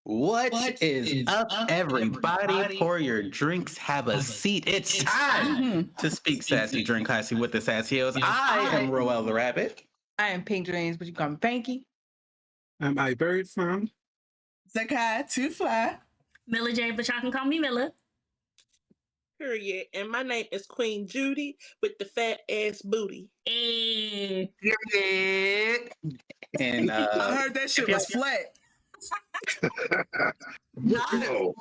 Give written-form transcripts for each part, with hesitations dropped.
What is up, everybody? Pour your drinks, have a seat. It's time to speak sassy, drink classy with the sassy hills. I am Roel the Rabbit. I am Pink Dreams, but you call me Panky. I'm I Bird from Zakai, Too Fly. Miller J, but y'all can call me Miller. Period. And my name is Queen Judy with the fat ass booty. Hey. Period. And I heard that shit was flat. no.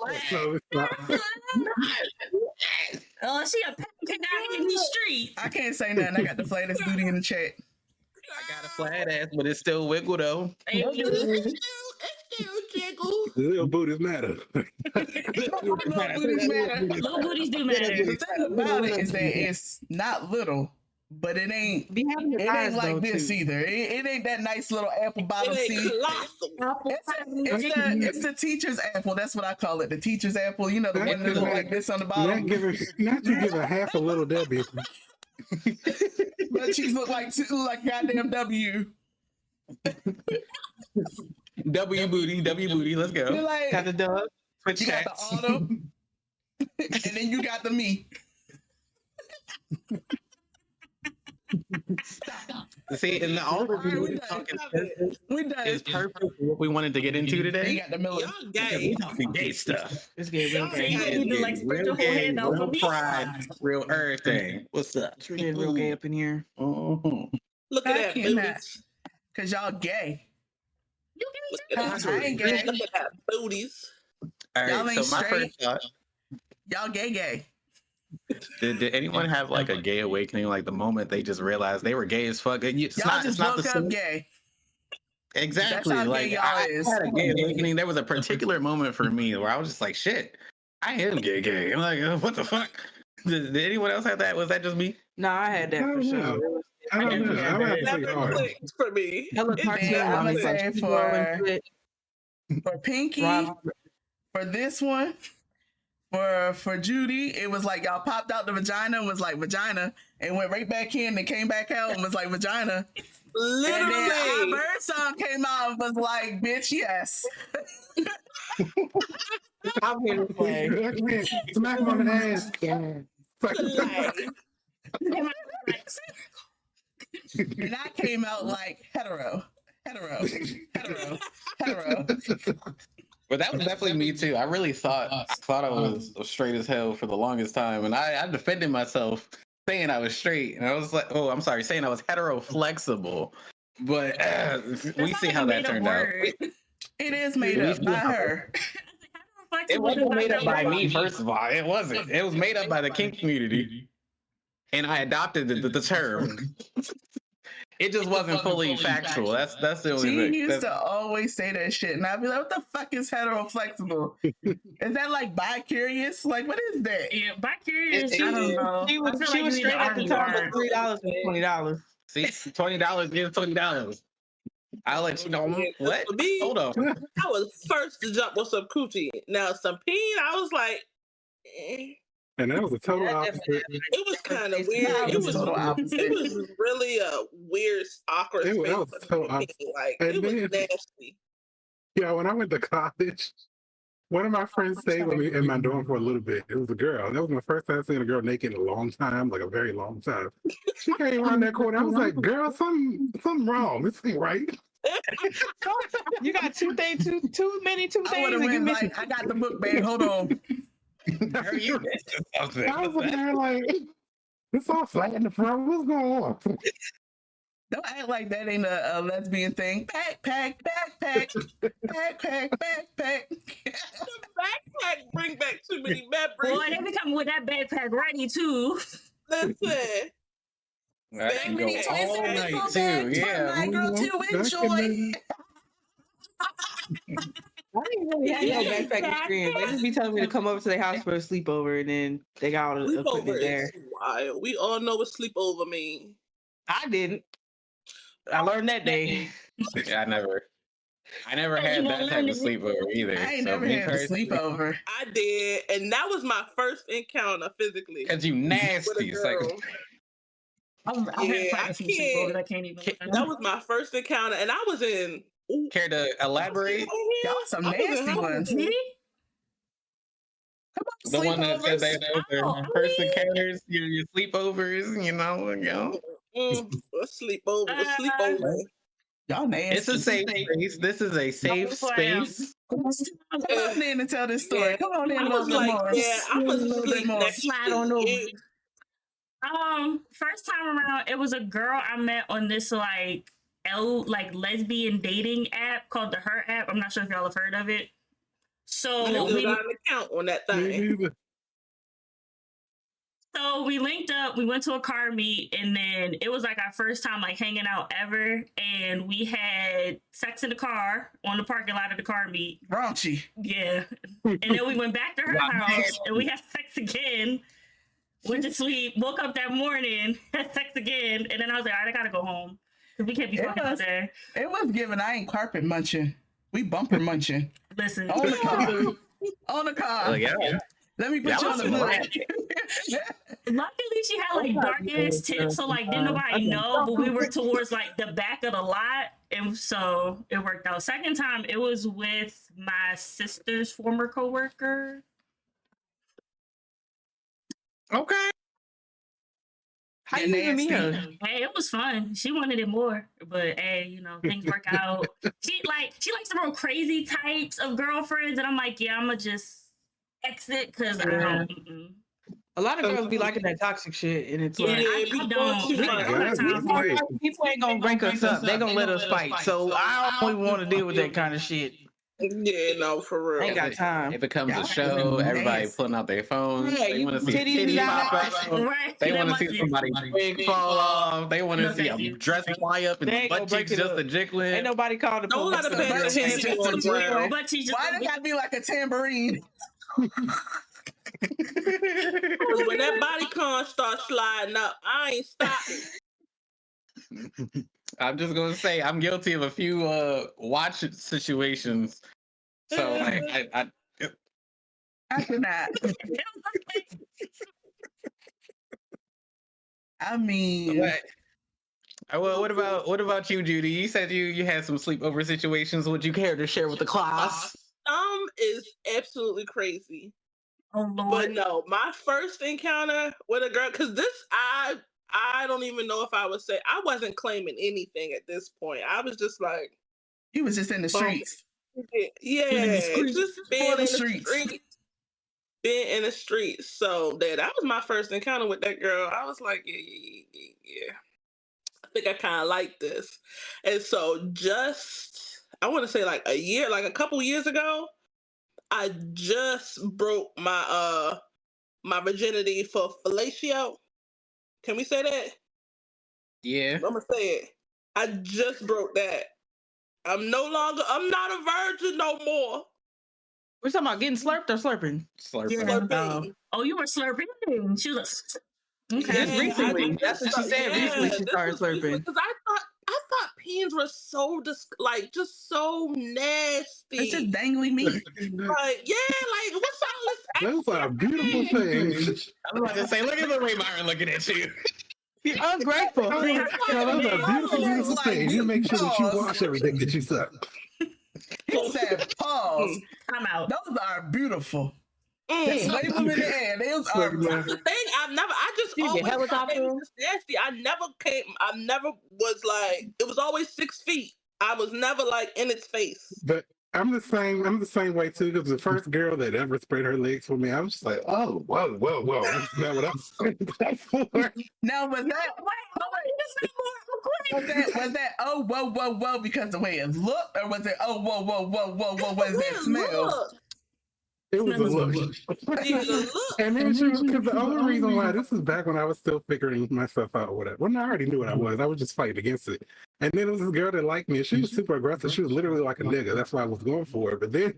Oh, she a pancake down here in these streets. I can't say nothing. I got the flattest booty in the chat. I got a flat ass, but it's still wiggle though. Hey. Little booties matter. Little booties matter. Little booties do matter. The thing about it is that it's not little, but it ain't like this either. It ain't that nice little apple bottom seed. It's the teacher's apple. That's what I call it. The teacher's apple. You know, the one that look like this on the bottom. Not you give her half a little Debbie. But she's look like goddamn W. W booty, let's go. You're like, got the dub. You got the autumn, and then you got the me. See, and the older we done. Is perfect for what we wanted to get into today. You got the Miller. Y'all gay. Gay stuff. It's gay, real gay. Real gay, real pride, real everything. What's up? We're getting real gay up in here. Look at that booties. Cause y'all gay. You Look I ain't gay. Look at that booties. All Y'all right, ain't so my straight. first thought. Y'all gay. Did anyone have like a gay awakening, like the moment they just realized they were gay as fuck? Y'all just woke up gay. Exactly. That's how like gay y'all I is. had a gay awakening. There was a particular moment for me where I was just like, shit, I am gay. I'm like, what the fuck? Did anyone else have that? Was that just me? No, I had that for sure. I don't know. I would have to Never take hard. clicked for me. Hella I'm cartoon gonna mommy say from for Pinky, for this one, for Judy, it was like y'all popped out the vagina and was like vagina and went right back in and came back out and was like vagina. Literally. And then our bird song came out and was like, bitch, yes. I'm here to play. Smack him on the ass. And I came out like hetero. But that was definitely me too. I really thought I was straight as hell for the longest time, and I defended myself saying I was straight, and I was like, oh, I'm sorry, saying I was hetero flexible. But we see how that turned out. It is made up by her. It wasn't made up by me, first of all. It wasn't. It was made up by the kink community, and I adopted the term. It just wasn't fully factual. That's the only thing. She used to always say that shit, and I'd be like, "What the fuck is hetero flexible? Is that like bi-curious? Like, what is that?" Yeah, bi-curious. I don't know. She was straight at the time for $3 and $20. See, $20 is $20. I'll let you know. What? For me, Hold on. I was first to jump with some coochie. Now some peen, I was like, eh. And that was a total opposite. It was kind of weird. It was really a weird, awkward space. That was so opposite. Like, And it was then- nasty. Yeah, when I went to college, one of my friends stayed with me in my dorm for a little bit. It was a girl. That was my first time seeing a girl naked in a long time, like a very long time. She came around that corner. I was like, girl, something wrong. This ain't right. You got too many two I things. would have went like, I got the book bag. Hold on. Girl, you missed something. I was looking at her like, it's all flat in the front. What's going on? Don't act like that ain't a lesbian thing. Backpack. The backpack bring back too many memories. Boy, they be coming with that backpack ready too. Listen. That can go Backpack. all night too. Yeah. My girl to enjoy. I didn't really have no backpack experience. They just be telling me to come over to their house for a sleepover, and then they got all the equipment Sleepover Mm-hmm. there. is wild. We all know what sleepover mean. I didn't. I learned that day. Yeah, I never had that type of sleepover either. I ain't never had a sleepover. I did, and that was my first encounter physically. Because you nasty. It's like, I had Yeah, quite I a few can't. sleepovers. I can't even. That was my first encounter, and I was in Care to elaborate? Y'all some nasty ones. The one that said they know their first mean- encounters, your sleepovers, you know. A sleepover. Y'all nasty. It's a safe space. This is a safe space. Come on in and tell this story. Yeah. Come on in a I little was bit like, more. yeah, I was A little bit asleep more. next Slide to on over. you. First time around, it was a girl I met on this like lesbian dating app called the Her app. I'm not sure if y'all have heard of it. So We got an account on that thing. So we linked up, we went to a car meet, and then it was like our first time like hanging out ever. And we had sex in the car on the parking lot of the car meet. Raunchy. Yeah. And then we went back to her house and we had sex again. Went to sleep, woke up that morning, had sex again, and then I was like, all right, I gotta go home. Because we can't be fucking out there. It was given, I ain't carpet munching. We bumper munching. Listen. On the car. On the car. Yeah. Let me put you on the hood. Luckily, she had like dark ass tips, so like didn't nobody know. But we were towards like the back of the lot, and so it worked out. Second time, it was with my sister's former coworker. Okay. How you even meet her? Hey, it was fun. She wanted it more, but hey, you know things work out. She likes the real crazy types of girlfriends, and I'm like, yeah, I'ma just exit because I don't. A lot of girls be liking that toxic shit, and it's Yeah, like I don't. people ain't gonna break us up. They gonna let us fight. So I don't even want to deal with that kind of shit. Yeah, no, for real. Ain't got time. It becomes a show. Everybody pulling out their phones. Yeah, They you want to see titties titties out. pop up. Right. They want to see somebody's wig fall off. They want to No, see thank a you. dress fly up and They ain't gonna butt break cheeks it just up. a jiggling. Ain't nobody called the Don't let police. her put Butt cheeks hands just on a the ground. But she just Why they gotta be like a tambourine? Because when that body con starts sliding up, I ain't stopping. I'm just gonna say I'm guilty of a few watch situations. So I I cannot. I mean, well, what about you, Judy? You said you had some sleepover situations. Would you care to share with the class? Is absolutely crazy. oh But Lord. no, my first encounter with a girl, because this, I don't even know if I would say, I wasn't claiming anything at this point. I was just like, you was just in the streets. yeah, In the streets. just being For in the the streets. streets. Being in the streets. So that was my first encounter with that girl. I was like, yeah. I think I kind of like this. And so I want to say like a couple years ago, I just broke my my virginity for fellatio. Can we say that? Yeah. I'm gonna say it. I just broke that. I'm not a virgin no more. We're talking about getting slurped or slurping? Slurping. Yeah. Slurping. Oh, you were slurping. She was okay. Just recently. I That's what she said. Recently she this started was recent, slurping. because I thought peens were so just so nasty. It's just dangly meat. Like, what's all this? Those are beautiful things. I was about to say, look at the way Myron looking at you. You're ungrateful. No, those are beautiful, beautiful Like, things. You make sure that you pause. wash everything that you suck. He said, pause. I'm out. Those are beautiful. Just wave them in the air. Those are That's the thing. I just You get always thought helicopter? they was just nasty. I never was like, it was always 6 feet. I was never like in its face. But I'm the same way too, because the first girl that ever spread her legs for me, I was just like, oh, whoa. That's not what I'm saying that for. Now was that was that oh whoa because the way it looked, or was it oh whoa what is that smell? Look. It was a look. Yeah, look. And then she was, because the only reason why, this is back when I was still figuring myself out or whatever. Well, I already knew what I was just fighting against it. And then there was this girl that liked me, and she was super aggressive. She was literally like a nigga. That's why I was going for it. But then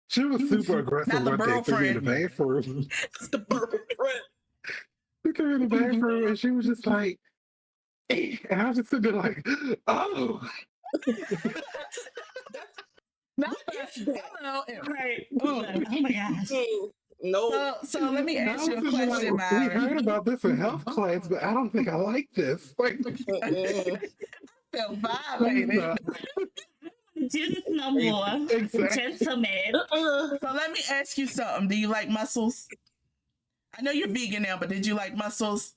she was super aggressive Not the one day, threw me in the bathroom. It's the perfect friend. She threw me in the bathroom, and she was just like, and I was just sitting there like, oh. Right. Oh my gosh. No. So let me I ask was you a sitting there question, like, we heard Myron. about this in health class, but I don't think I like this. Like, Feel violated. Do this no more, gentlemen. So let me ask you something. Do you like mussels? I know you're vegan now, but did you like mussels?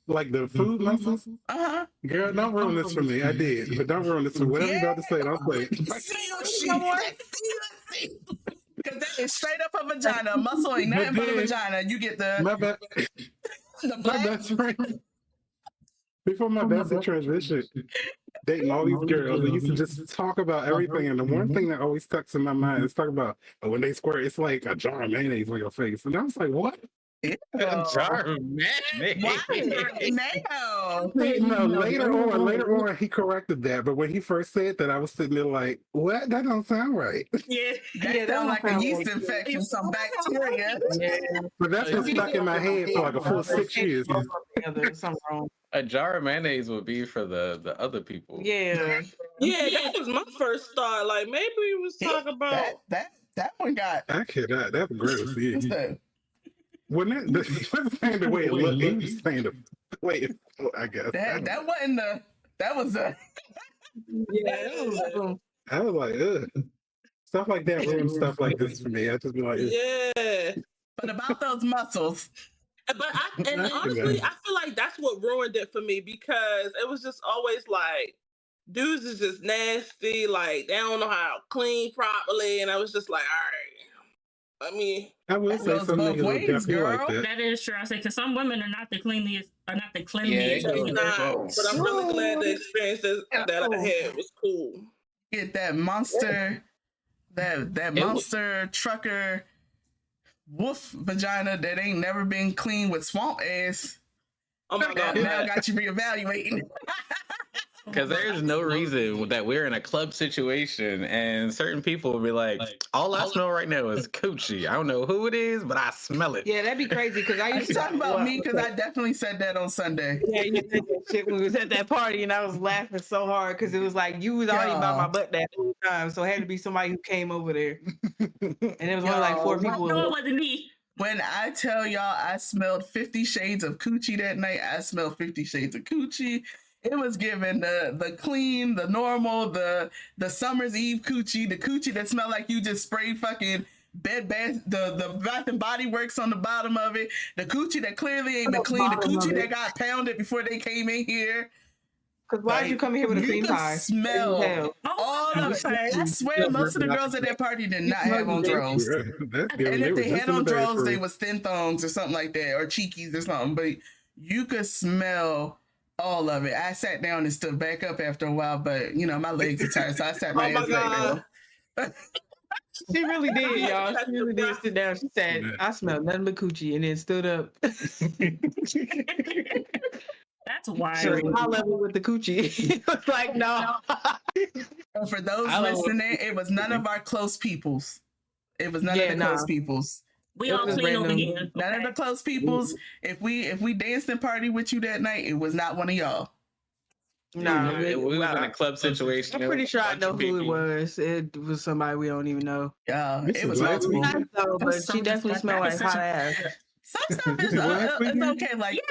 Like the food mussels? Uh-huh. Girl, don't ruin this for me. I did, but don't ruin this for whatever you about to say. Don't say it. Because that is straight up a vagina. A muscle ain't nothing but a vagina. You get the My best friend. Before my best transition, dating all these girls, they used to just talk about everything. And the one thing that always stuck in my mind is talk about when they squirt, it's like a jar of mayonnaise on your face. And I was like, what? A jar of mayonnaise. No. No, later on, he corrected that. But when he first said that, I was sitting there like, what? That don't sound right. Yeah, that sounds like a yeast infection, some bacteria. Yeah. But that's been stuck in my head for like a full 6 years. Something wrong. A jar of mayonnaise would be for the other people. Yeah. Yeah, that was my first thought. Like maybe we was talking about that one got. I cannot. That's gross. Yeah. When that saying the way it looked, he was saying the way it felt, I guess. That wasn't the. That was the. Yeah. I was like, ugh. Stuff like that ruins stuff like this for me. I just be like, ugh. yeah. But about those muscles. But honestly, I feel like that's what ruined it for me because it was just always like dudes is just nasty, like they don't know how to clean properly, and I was just like, all right. I mean, I will say some niggas will definitely like that. That is true. I say because some women are not the cleanliest, but I'm really glad the experience that I had was cool. Get that monster, that monster trucker wolf vagina that ain't never been clean with swamp ass. Oh my God! Now got you reevaluating. Because there's no reason that we're in a club situation and certain people will be like, all I smell right now is coochie. I don't know who it is, but I smell it. Yeah, that'd be crazy because I used to talk about me because I definitely said that on Sunday. Yeah, you said that shit when we was at that party and I was laughing so hard because it was like you was already by my butt that whole time. So it had to be somebody who came over there. And it was only like 4 people. No, it wasn't me. When I tell y'all I smelled 50 Shades of Coochie that night, I smelled 50 Shades of Coochie. It was given the clean, the normal, the summer's eve coochie, the coochie that smelled like you just sprayed fucking the Bath and Body Works on the bottom of it, the coochie that clearly ain't been clean, the coochie that got pounded before they came in here. Because why did you come here with a cream pie? Smell all of it. I swear most of the girls at that party did not have on drawers. And if they had on drawers, they was thin thongs or something like that, or cheekies or something. But you could smell all of it. I sat down and stood back up after a while, but you know, my legs are tired, so I sat my ass back down. She really did, y'all. She really did sit down. She said, I smell nothing but coochie, and then stood up. That's wild. Sure, high level with the coochie. It was like, no. And for those listening, it was none of our close peoples. It was none of the close peoples. We all clean over here. None of the close peoples. If we danced and party with you that night, it was not one of y'all. No, we was in a club situation. I'm pretty sure I know who it was. It was somebody we don't even know. Yeah, it was multiple. But she definitely smelled like hot ass. Some stuff is okay. Like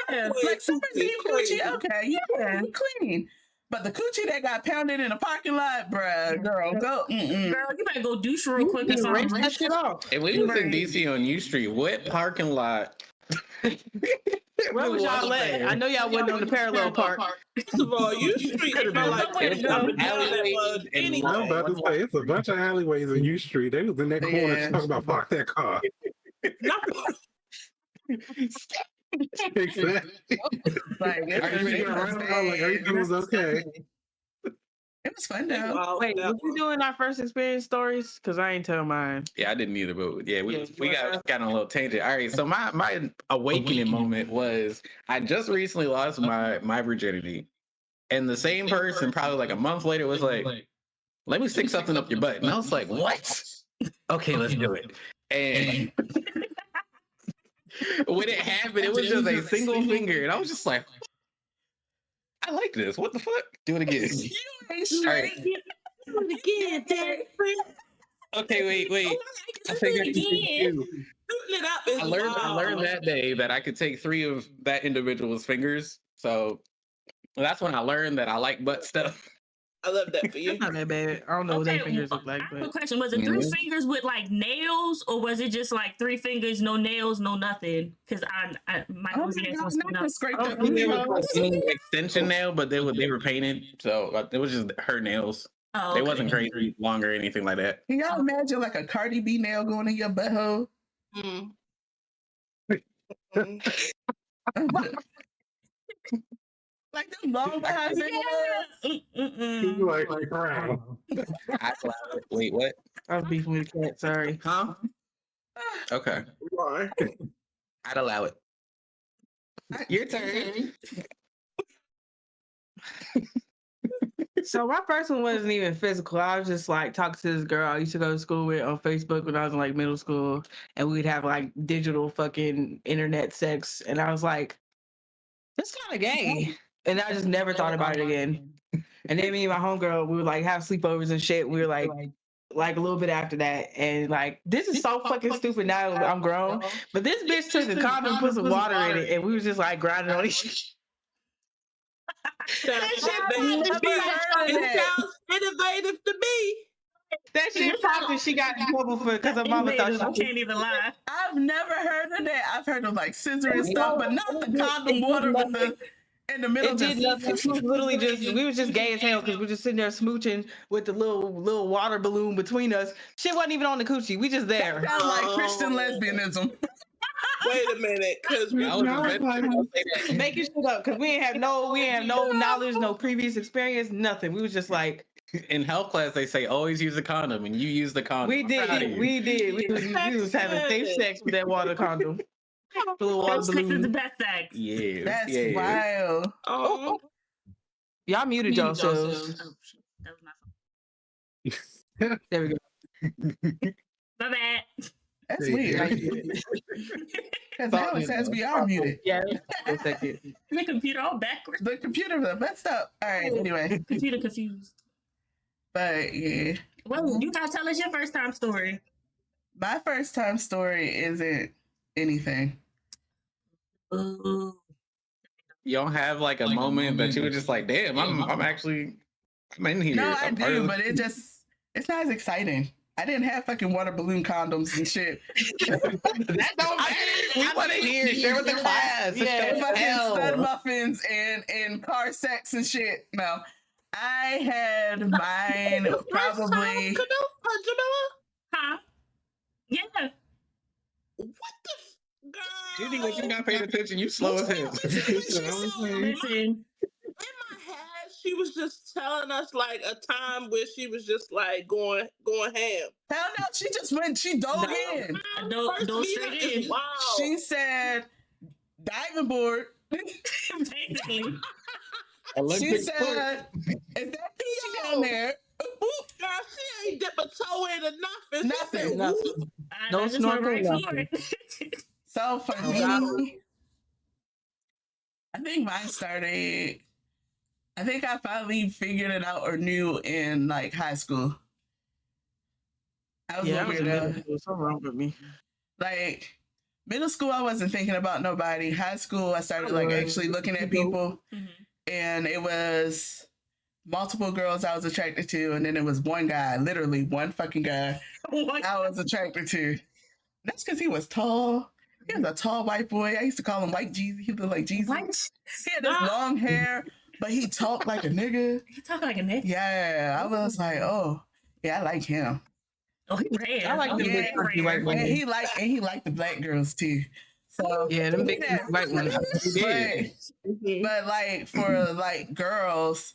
summer's eve coochie, okay, yeah, clean. But the coochie that got pounded in a parking lot, bruh, girl, go. Girl, you better go douche real quick and rinse that shit off. Hey, we was in DC on U Street. What parking lot? Where was y'all at? I know y'all wasn't on the parallel park. First of all, U Street smell like I'm about to say it's a bunch of alleyways in U Street. They was in that corner talking about park that car. Exactly. Like, everything was okay. It was fun though. Wait, was you doing our first experience stories? Because I ain't tell mine. Yeah, I didn't either, but yeah, we got on a little tangent. All right, so my awakening moment was I just recently lost my virginity, and the same person probably like a month later was like, "Let me stick something up your butt," and I was like, "What? Okay, let's do it." And when it happened, it was just a single finger, and I was just like, I like this. What the fuck? Do it again. You ain't straight. Do it again, Okay, wait. I figured I learned that day that I could take 3 of that individual's fingers. So that's when I learned that I like butt stuff. I love that for you. It's not that bad. I don't know what their fingers look I like, have a but question. Was it 3 fingers with like nails, or was it just like 3 fingers, no nails, no nothing? Because my nosy ass was not to scrape I the don't think there was nails. like any extension nail, but they were painted, so it was just her nails. Oh, They okay. wasn't crazy long or anything like that. Can y'all imagine like a Cardi B nail going in your butthole? Mm. Like them long behind He's like crown. I allow it. Wait, what? I was beefing with a cat. Sorry. Huh? Okay, Why? I'd allow it. Your turn. So my first one wasn't even physical. I was just like talking to this girl I used to go to school with on Facebook when I was in like middle school, and we'd have like digital fucking internet sex, and I was like, "This kind of gay," and I just never thought about it again. And then me and my homegirl, we would like have sleepovers and shit. We were like a little bit after that, and like this is so fucking stupid. Now I'm grown, but this bitch took a condom, put some water in it, and we was just like grinding on each. That sounds innovative to me. That shit popped and she got in trouble for because her mama thought I can't even lie. I've never heard of that. I've heard of like scissor and stuff, but not the condom water with the in the middle. It did nothing. She was literally we was just gay as hell because we were just sitting there smooching with the little water balloon between us. Shit wasn't even on the coochie. We just there. Sounds like Christian lesbianism. Wait a minute, because Making shit up because we ain't have no knowledge, no previous experience, nothing. We was just like in health class they say always use a condom, and you use the condom. We did. We was having safe sex with that water condom. The little water Sex is the balloon. best sex. Yeah, That's wild. oh, Y'all muted yourselves. Oh, shit. That was my fault. There we go. My bad. That's Yeah. weird. Because now it says we are muted. Yeah. One second. The computer all backwards. The computer messed up. All right, anyway. Computer confused. But yeah. Well, you gotta tell us your first time story. My first time story isn't anything. Ooh. You don't have like a moment that you were just like, damn, I'm in here. No, I I'm part do, of but it's not as exciting. I didn't have fucking water balloon condoms and shit. That don't matter. We want to hear. Share with the class. Yeah, What the fucking hell? stud muffins and car sex and shit. No, I had mine probably. Huh? Yeah. what the girl? Judy, when you not paying attention, you slow as hell. Listen. In my head, she was just telling us like a time where she was just like going ham. Hell no, she dove in. Dove straight in. Wow. She said diving board. Basically. She said, "Is that peachy down there?" Girl, she ain't dip a toe in or nothing. She said, Nothing. "Whoop." No I just went right snorkeling, for nothing. it. So for me, I think mine started. I think I finally figured it out or knew in like high school. I was Yeah, a weirdo. there's something wrong with me. Like middle school, I wasn't thinking about nobody. High school, I started like actually looking at people, and it was multiple girls I was attracted to, and then it was one guy, literally one fucking guy I was attracted to. That's because he was tall. He was a tall white boy. I used to call him White Jeezy. He looked like Jeezy. What? He had this long hair, but he talked like a nigga. He talk like a nigga. Yeah, I was like, oh, yeah, I like him. Oh, he ran. I like oh, the yeah, big he chunky ran. white And he liked the black girls too. So Yeah, them big white ones. but like for like girls,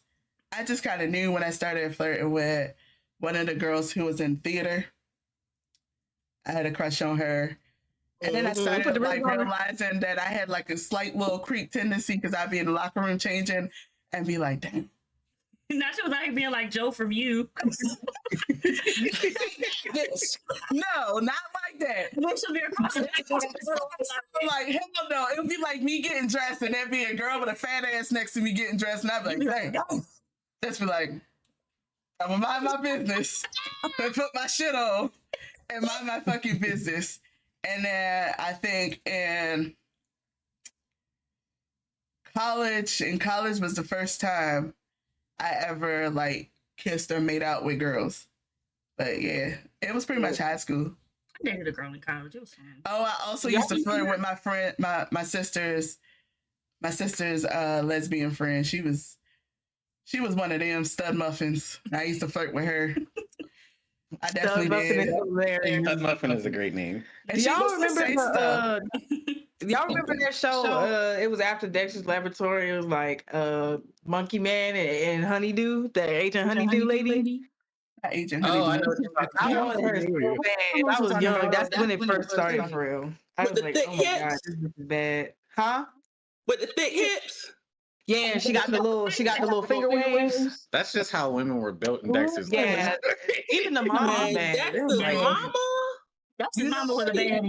I just kind of knew when I started flirting with one of the girls who was in theater. I had a crush on her. And then I started like realizing that I had like a slight little creep tendency because I'd be in the locker room changing and be like, damn. Now she was out here being like Joe from You. No, not like that. Then she'll be across the Like, hell no. It would be like me getting dressed and there'd be a girl with a fat ass next to me getting dressed and I'd be like, dang. Just be like, I'm gonna mind my business and put my shit on and mind my fucking business. And then I think in college was the first time I ever like kissed or made out with girls. But yeah, it was pretty much high school. I dated a girl in college. It was fun. Oh, I also used to flirt with my friend, my sister's lesbian friend. She was one of them stud muffins. I used to flirt with her. I definitely did. Stud Muffin is a great name. Do y'all remember y'all remember that show? It was after Dexter's Laboratory. It was like Monkey Man and Honeydew, the Agent Honeydew lady. Agent Honeydew. I know. I wanted her so bad. I was young. That's when it first started for real. I was like, oh my god, this is bad. Huh? With the thick hips. Yeah, she got the little finger waves. That's just how women were built in Dexter's. Yeah, even the mom, man. Dexter's mama. Dexter's mama was a bad.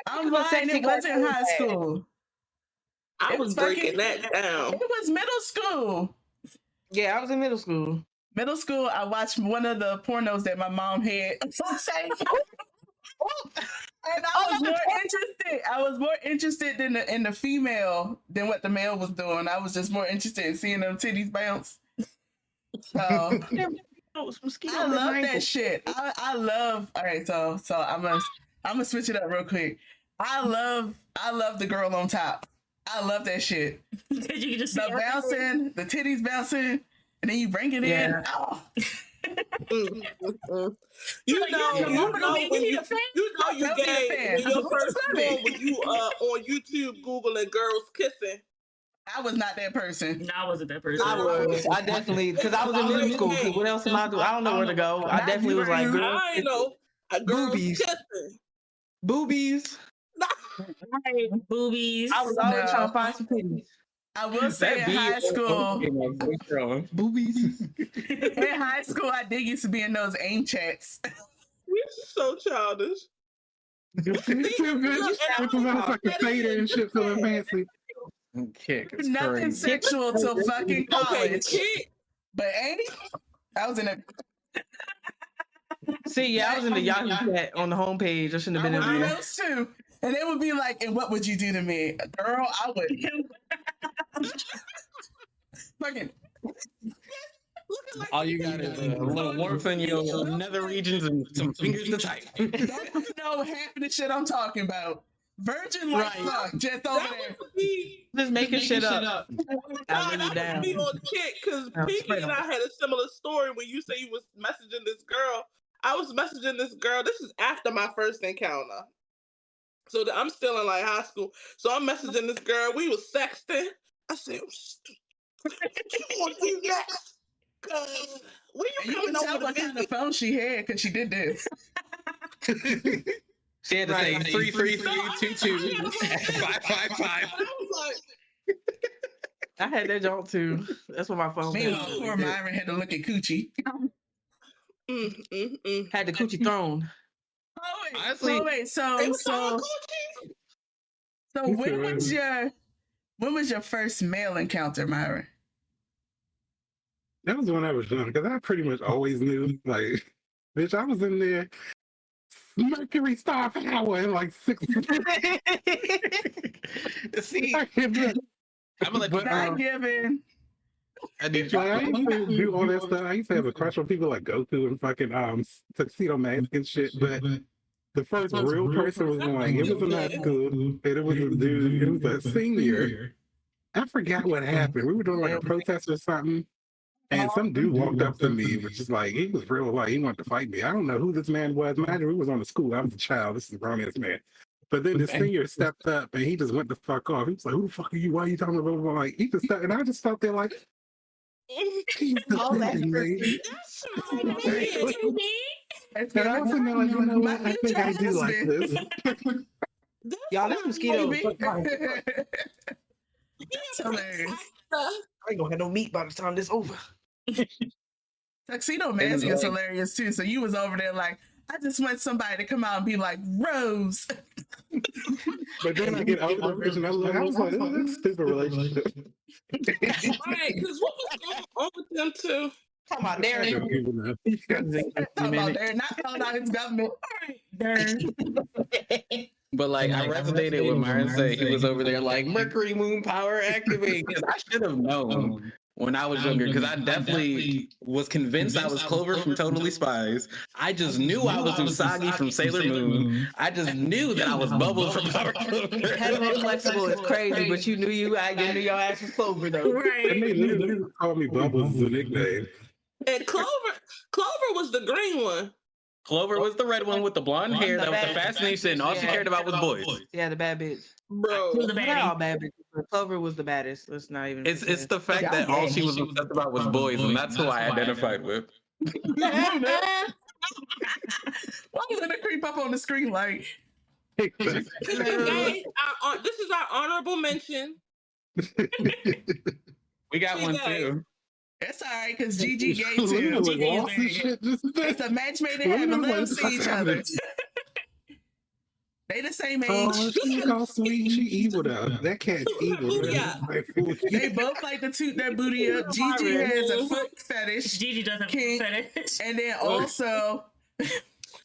I'm lying. It wasn't high school. I was breaking that down. It was middle school. Yeah, I was in middle school. Middle school, I watched one of the pornos that my mom had. And I was more interested in the female than what the male was doing. I was just more interested in seeing them titties bounce. So I love that shit. I love. All right, so I'm gonna switch it up real quick. I love the girl on top. I love that shit. You just the bouncing, the titties bouncing, and then you bring it in. Oh. You know you gay when your first one when you on YouTube Googling girls kissing. I was not that person. No, I wasn't that person. I was. I definitely, because I was in middle school. What else am I doing? I don't know where to go. I definitely was like, girl, I know a girl boobies. kissing. Boobies. Boobies. I was always trying to find some titties. I will say in high school, boobies. In high school, I did used to be in those AIM chats. We're so childish. It's too good. With the motherfucking fader and shit feeling fancy. Kick. Nothing crazy. sexual till fucking college. Okay, But AIM, I was in a. See, yeah, I was in the Yahoo chat on the homepage. I shouldn't have been in there. Those too. And it would be like, and what would you do to me? Girl, I would. Fucking. All you got is a little warmth in your nether regions and some fingers to type. Don't know half of the shit I'm talking about. Virgin like fuck, just over there. Just making shit up. I would be on kick because Pinky and I had a similar story when you say you was messaging this girl. I was messaging this girl. This is after my first encounter. So I'm still in like high school. So I'm messaging this girl. We was sexting. I said, what you want to do next? When you coming over what kind of phone she had because she did this. She had to say 333225555. I had that joke too. That's what my phone was. Poor Myron had to look at coochie. Had the coochie thrown. So when was your first male encounter, Myron? That was when I was young, because I pretty much always knew, like, bitch, I was in there, Mercury Star Power in like 6. See, I'm gonna let you not given. I did. Like, I used to do all that stuff. I used to have a crush on people like Goku and fucking Tuxedo Mask and shit, but the first real person was like, it was in high school, and it was a dude, it was a senior. I forgot what happened. We were doing like a protest or something, and some dude walked up to me, but just like, he was real, like, he wanted to fight me. I don't know who this man was. Imagine we was on the school. I was a child. This is a grown-ass man. But then the senior stepped up, and he just went the fuck off. He was like, who the fuck are you? Why are you talking about? Like, he just stepped, and I just felt there like, Jesus, man. And I was sitting there like, you know what? I think I do like this. Y'all, this mosquito. That's hilarious. I ain't gonna have no meat by the time this over. Tuxedo Mask is hilarious too. So you was over there like, I just want somebody to come out and be like, Rose. But then I get older, and I was like, oh, that's a stupid relationship. Right, because what was going on with them too? Talking about Darren. Talking about Darren, not calling out his government. Darren. But like, I resonated with Myron say he was over there like Mercury Moon Power activate, because I should have known when I was younger, because I definitely was convinced I was Clover from Totally Spies. I just knew I was Usagi from Sailor Moon. I just knew that I was Bubbles from Powerpuff Girls. Hetero flexible is crazy, but you knew your ass was Clover though. And Right. they literally called me Bubbles as a nickname. And Clover was the green one. Clover was the red one with the blonde hair that was the fascination. All she cared about was boys. Yeah, the bad bitch. Bro. Who's the Not baddie? all bad bitches, but Clover was the baddest. Let's not even. It's the fact that all she was obsessed about was boys, and that's who I identified with. Why was gonna creep up on the screen like? This is our honorable mention. We got one too. It's all right because Gigi gay too. Gigi is very good. It's a match made in heaven. Let them see each other. They the same age. Oh, she's all sweet. She evil though. That cat's evil. Yeah. They both like to toot their booty up. Gigi has a foot fetish. Gigi doesn't have a fetish. And then also,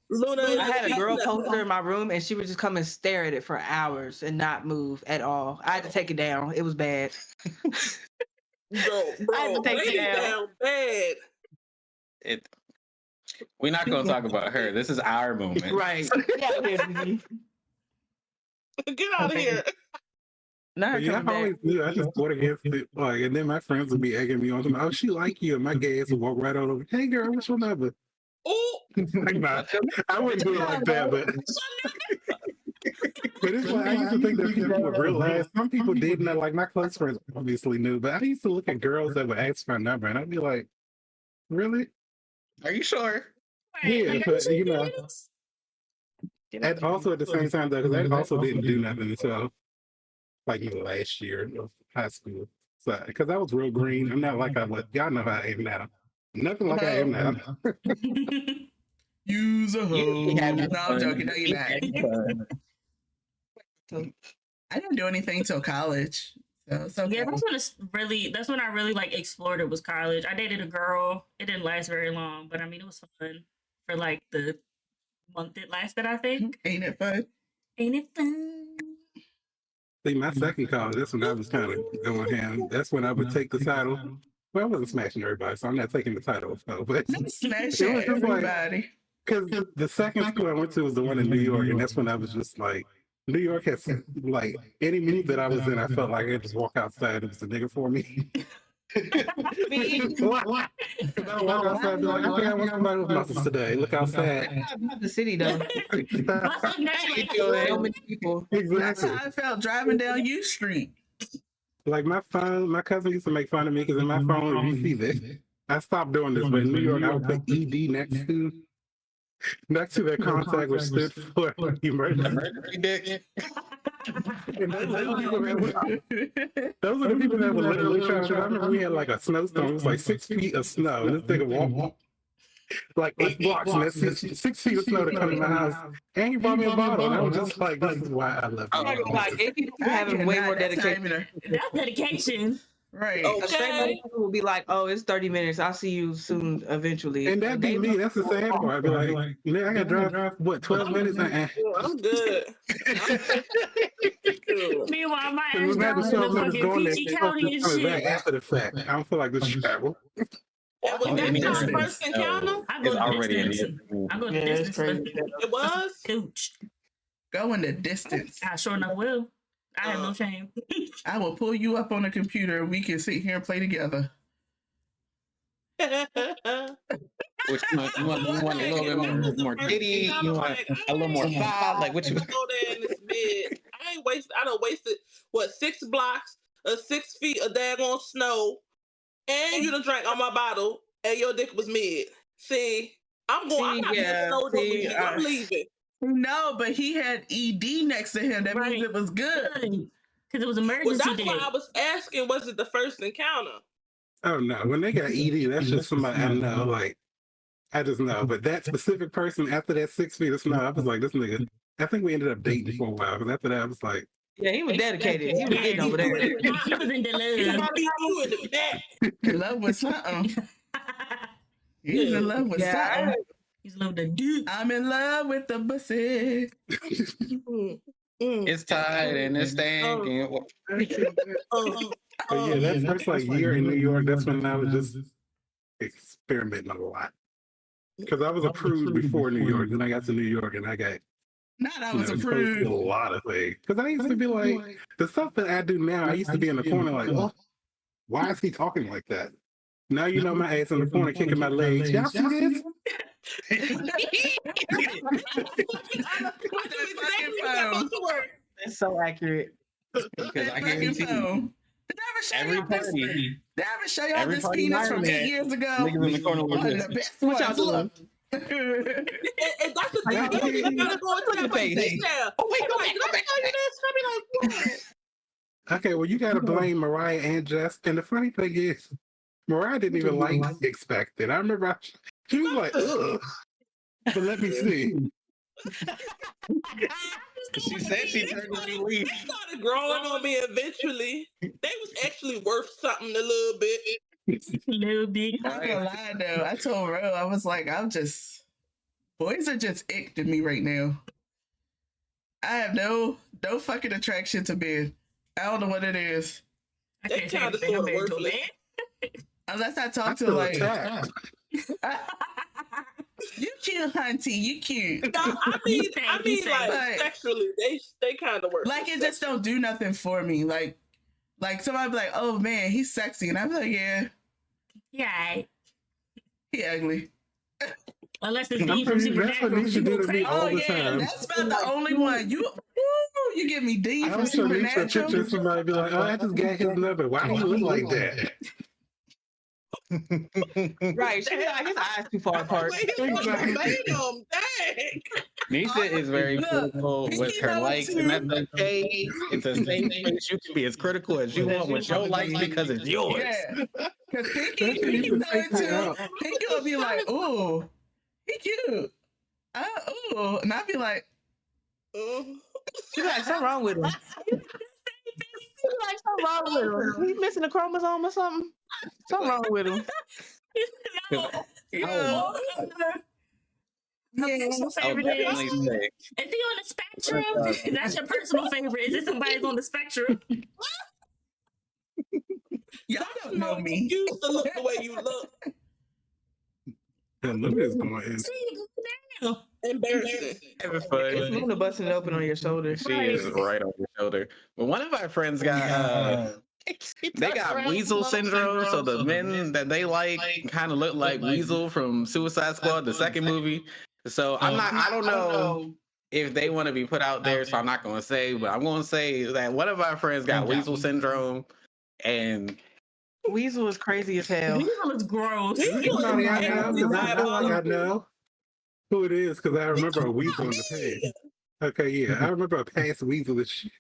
Luna. I had a girl poster in my room, and she would just come and stare at it for hours and not move at all. I had to take it down. It was bad. Bro, I had to take it down. Bad. We're not going to talk about her. This is our moment. Right. Get out of here. Not Yeah, I always knew I just fought against it. Like, and then my friends would be egging me on to, oh, she like you, and my gay ass would walk right on over. Hey, girl, what's your number? Oh, Like, nah, I wouldn't do it like that, but but it's like I used to think that people were real ass. Some people did not. Like my close friends obviously knew, but I used to look at girls that would ask for a number, and I'd be like, really? Are you sure? Yeah, but you know. And also at the same time though, because I also didn't do nothing until like last year of high school. So because I was real green, I'm not like I was. Y'all know how I am now. Nothing like I am now. use a hoe. Yeah, No, I'm joking. No, you're not. I didn't do anything till college. So it's okay. Yeah, that's when I really like explored it was college. I dated a girl. It didn't last very long, but I mean it was fun for like the month it lasted, I think. Ain't it fun? Ain't it fun? See, my second college, that's when I was kind of going hand. That's when I would take the title. Well, I wasn't smashing everybody, so I'm not taking the title. So, but Not smashing it was just like, everybody. because the second school I went to was the one in New York, and that's when I was just like, New York has like any meet that I was in, I felt like I could just walk outside. It was a nigga for me. I walk outside and be like, I think I want somebody with muscles today. Look outside. Not the city though. So many people. That's Exactly. how I felt driving down U Street. Like my phone, my cousin used to make fun of me because in my phone, if you see this, I stopped doing this, but in New York, I would put ED next to that contact, which stood for emergency dick. And those are the people that would literally try to. I remember we had like a snowstorm. It was like 6 feet of snow, and this nigga walked like 8 blocks, and that's 6 feet of snow to come to my house. And he brought me a bottle, and I was just like, "This is why I love you." Like gay people having way more dedication. That's dedication. Right. A straight man will be like, "Oh, it's 30 minutes. I'll see you soon, eventually." And that'd be me. That's the sad part. I'd be like, "Man, I gotta drive what 12 minutes?" I'm good. Meanwhile, my And ass we had down to in show the up when it's fucking going there. Peachy County and Coming back shit. after the fact. I don't feel like this travel. And was that your first encounter? I go It's the already in distance. here. I go the Yeah, it's distance. crazy. It was? Cooch. Going the distance. I sure enough will. I have no shame. I will pull you up on the computer and we can sit here and play together. Which you want a little bit more titty? You want a little more thigh? Like what you? Go there in this bed. I done wasted what 6 blocks, 6 feet of daggone snow, and you done drank on my bottle, and your dick was mid. See, I'm going. I'm not getting snow with I'm leaving. No, but he had ED next to him. That Right. means it was good. Because it was Well, emergency that's day. why I was asking. Was it the first encounter? Oh no, when they got ED, that's just somebody I know. Like I just know. But that specific person, after that 6 feet of snow, I was like, this nigga. I think we ended up dating for a while. But after that, I was like, Yeah, he was dedicated. He was getting over there. He was in the love. Love with something. He's in love with something. He's in love with the dude. I'm in love with the pussy. It's tied and it's stanking. But yeah, that first like year in New York, that's when I was just experimenting a lot. Because I was a prude before New York, then I got to New York and I got Not I was a exposed to a prude. lot of things. Because I used to be like the stuff that I do now. I used to be in the corner like, oh, why is he talking like that? Now you know my ass in the corner kicking my legs. Y'all see this? It's so accurate. Because I guarantee you, every party, Did I ever show y'all this penis from 8 years ago? niggas in the corner with One of this. the best What y'all ones. doing? Look. And that's the thing. You gotta go into that face. Yeah. Oh wait, I'm like, did I tell you this? I'll be like, what? Okay, well, you got to blame Mariah and Jess. And the funny thing is, Mariah didn't even like Expected. I remember she was like, ugh. But let me see. She said she turned to me weak. They started growing on me eventually. They was actually worth something a little bit. Little bit. Not gonna lie though, I told Ro, I was like, boys are just ick to me right now. I have no fucking attraction to men. I don't know what it is. I They can't say kinda anything. I'm sorta married to a worthless. man. Unless I talk I to feel like, attacked. you cute, hunty, you cute. No, I mean like Like- sexually, they kind of work. Like it just don't do nothing for me. Like somebody be like, oh man, he's sexy, and I'm like, yeah, Yeah. he ugly. Unless it's I'm Dean from pretty- that's what Supernatural. Nisha do to me all Oh the yeah, time. that's about the only one. You give me Dean I from was show Nisha a picture Supernatural. of somebody be like, oh, I just got his number. Why do you look like that? Right. She be like, his eyes too far apart. Dang. Nisha is very Look, critical Pinky with her knows likes, too. and that's okay. It's a safe space. You can be as critical as you want with your likes because it's yours. Yeah, because That's Pinky what you can know take it that too. out. Pinky will be like, "Ooh, he cute." Ooh, and I'll be like, She be like, something wrong with him. She be like, something wrong with him. He missing a chromosome or something? Something wrong with him. No. "Yo, My yeah." personal I would favorite is definitely say. he on the spectrum? That's your personal favorite. Is it somebody's on the spectrum? Y'all don't know me. You used to look the way you look. Yeah, look at going in. See, go down. Embarrassing. Having fun. It's Luna busting it open on your shoulder. She is right on your shoulder. But one of our friends got they got weasel syndrome, so the men that they like kind of look like Weasel from Suicide Squad, the second movie. So I don't know if they want to be put out there, so I'm not gonna say, but I'm gonna say that one of our friends got weasel syndrome, and Weasel is crazy as hell. Weasel is gross. Somebody I know, because I feel like I know who it is, because I remember a weasel in the past. Okay, yeah, I remember a past weasel that shit.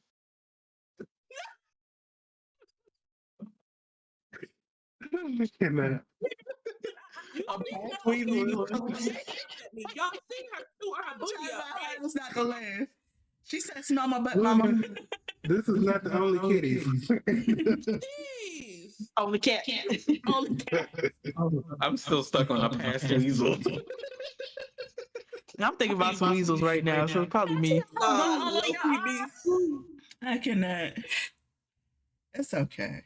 I cannot. Y'all seen her do her booty up, right? It was not the laugh. She said, "Smell my butt, mama." This is not the only kitties. Jeez. Only cat. Only cat. I'm still stuck on a past weasel. I'm thinking about some weasels right now, so it's probably me. Oh, I cannot. It's okay.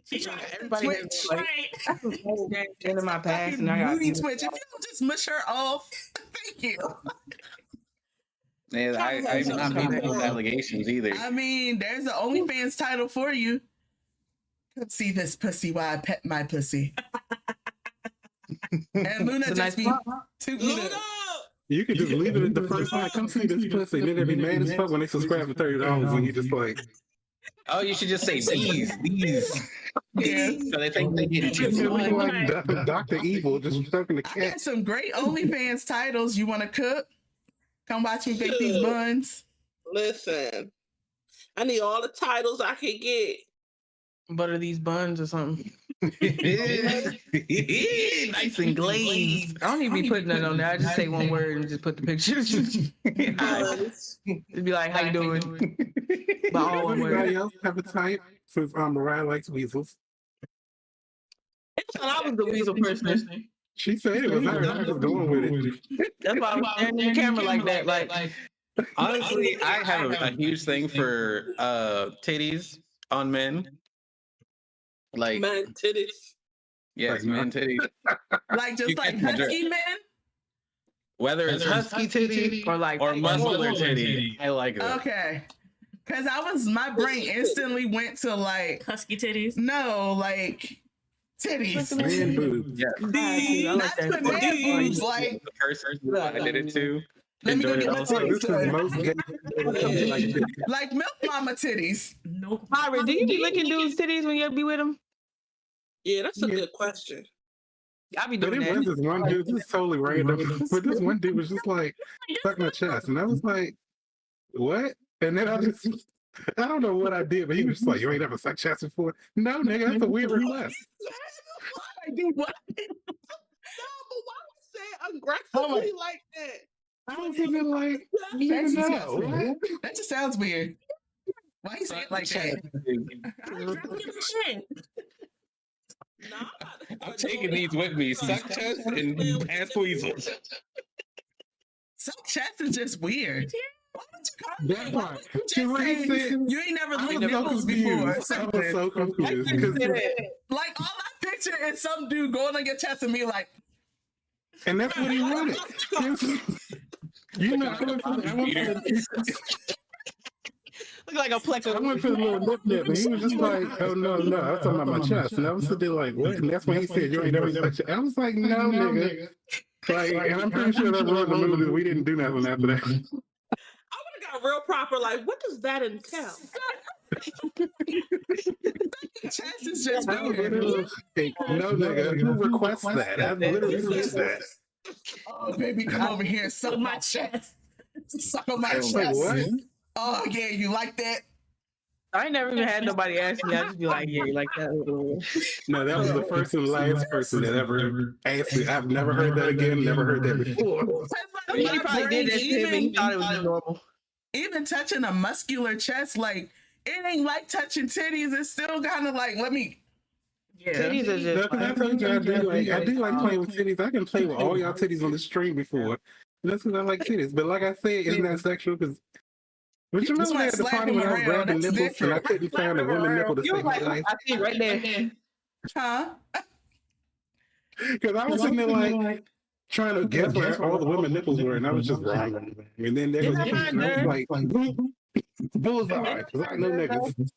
She's trying to Everybody has Twitch, like right? in my past, and I got Booty twitch. If you don't just mush her off, thank you. And I'm not making those allegations either. I mean, there's the OnlyFans title for you. Come see this pussy while I pet my pussy. And Luna It's a just nice be plot. tooting Luna! it. You could just leave it at the first time. Come see this pussy. And then they'd be mad as fuck when they subscribe for $30 when you just like, Oh, you should just say these. Yeah. So they think they get you're you. looking like Dr. Evil just stroking the I cat. got some great OnlyFans titles. You want to cook? Come watch me bake these buns. Listen, I need all the titles I can get. Butter these buns or something. Nice and glazed. I don't even be putting that on there. I just say one word and just put the pictures. Buns. It'd be like, how you doing? By all one Anybody word. else have a type? Since Mariah likes weasels. I was the weasel person. She said it was her. I was going with it. That's why I was staring at the camera like that. Like, Honestly, I have a huge thing for titties on men. Like Man, titties. yes, Like, man titties. Like just You like catch my drift. husky men. Whether it's husky titty Or like or muscular titty, I like that. Okay. Cause my brain instantly went to like Husky titties. no, like titties. Man boobs. Yeah, I like Not that. the man boobs, like the person who I did it to let me go enjoyed get it my also. Like, titties this is done. most gay. Like milk mama titties. No. Myra, do you be licking dudes' titties when you be with them? Yeah, that's a good question. I be But doing it was that. this one dude, this is totally random. But this one dude was just like stuck my chest, and I was like, "What?" And then I don't know what I did, but he was just like, "You ain't ever sucked chest before?" No, nigga, that's a weird request. I do what? No, but why would you say it aggressively like that? I was sitting there like, That's "Nigga, no, disgusting. what?" That just sounds weird. Why you say it like that? Shit. No, I'm taking these with me. Suck chest and ass weasels. Some chest is just weird. Why would you call That it? part. You See, just when he say said- you ain't never I licked was so nipples before. confused. I was so confused because, Like all I picture is some dude going on your chest and me like, and that's what he wanted. You know, I went for Look like a plex. I went for the little nip, and he was just like, "Oh no, no, I was talking about my chest," and I was sitting there like, "What?" And that's when he said, "You ain't never sucked it." I was like, "No, nigga." Like, and I'm pretty sure that ruined the movie. We didn't do nothing after that. I would have got real proper. Like, what does that entail? chest is just No, weird. nigga, who requests that? I literally said that. Oh, baby, come over here and suck my chest. Suck on my I was like, chest. what? Oh, yeah, you like that? I ain't never even had nobody ask me. I just be like, yeah, you like that. No, that was the first and last person that ever asked me. I've never heard that again. Never heard that before. He probably did that to him and he thought it was just normal. Even touching a muscular chest, like it ain't like touching titties. It's still kind of like, let me. Yeah. Titties are No, just. 'cause I told you I do like playing with titties. I can play with all y'all titties on the stream before. That's because I like titties. But like I said, it's not sexual because. But you That's remember why at the slap party them when I was around, grabbing that's nipples and I different. couldn't find a woman nipple to You save was my like, life? I see it right there. Huh? Because I was sitting there like trying to guess where all the women nipples were, and I was just wrong. And then there was Didn't I Keith, and I was like, bullseye, because I know niggas.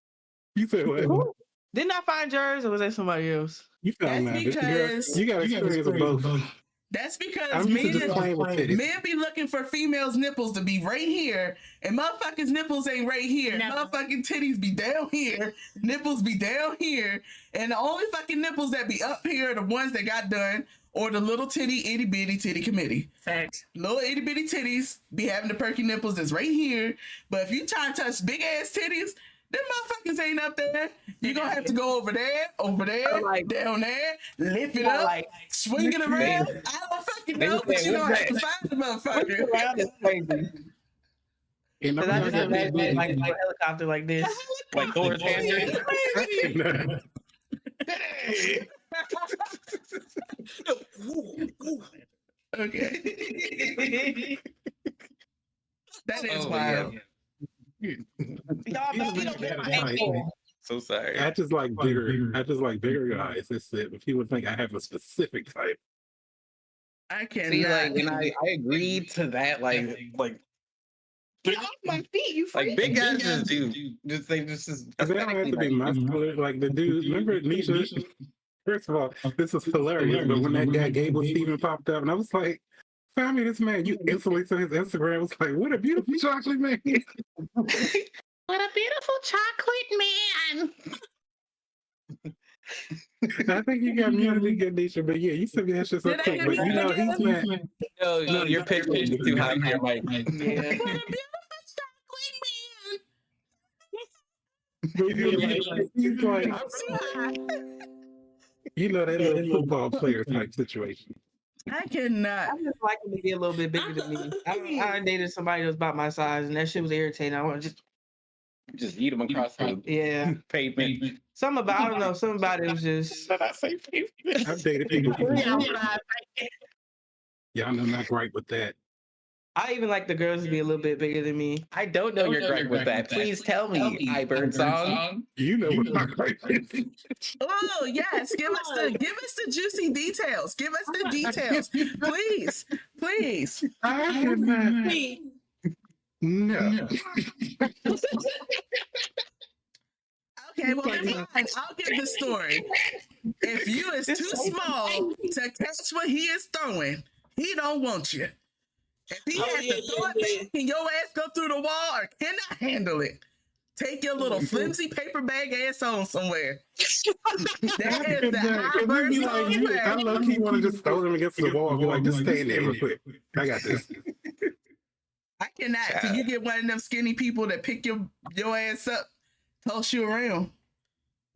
You said what? Didn't I find yours or was that somebody else? You found That's mine. because- You got experience of both. That's because I'm used to just playing with titties. men be looking for females' nipples to be right here, and motherfuckers' nipples ain't right here. No. Motherfucking titties be down here, nipples be down here, and the only fucking nipples that be up here are the ones that got done, or the little titty itty bitty titty committee. Facts. Little itty bitty titties be having the perky nipples that's right here, but if you try to touch big ass titties, them motherfuckers ain't up there. You gonna have to go over there, Like- down there, lift it up, Like, swing it around. I don't fucking know, but you gonna have to find the motherfucker. around is crazy. And Because I just imagine it like a helicopter like this. Like Thor's hand. Okay, that is Oh, wild. yeah. Y'all must be the So sorry. I just like bigger guys. That's it. But people think I have a specific type. I cannot. See, like, and I agreed to that, like Get off my feet, you freak. like big guys just do. Just they just They don't have to be muscular. Like the dude, remember Nisha? First of all, this is hilarious. But when that guy Gable Steven popped up, and I was like, "Find me this man." You instantly saw his Instagram. I was like, "What a beautiful chocolate man!" What a beautiful chocolate man. I think you got muted again, Nisha. But yeah, you sent me that shit so Did I quick. get But you muted know, again? he's not. No, your pitch is too high for your mic. What a beautiful chocolate But he's like, man. I'm so high. you know, that little football player type situation. I cannot. I just like him to be a little bit bigger than me. I dated somebody that was about my size, and that shit was irritating. I want to Just eat them across the pavement. something about, I don't know, something about it was just. Did I say pavement? I've dated people. Y'all know not right with that. I even like the girls to be a little bit bigger than me. I don't know your gripe with that. Please tell me, iBird song. You know what my gripe is. Oh yes, give us the juicy details. Give us the details, please, please. I cannot. No. Okay, well then fine. I'll give the story. If you is too small to catch what he is throwing, he don't want you. If he has to throw it back and your ass go through the wall or cannot handle it, take your little flimsy paper bag ass on somewhere. That is the iBird song. I low-key want to just throw them against the wall and be like, just stay in there real quick. I got this. I cannot. Till you get one of them skinny people that pick your ass up, toss you around.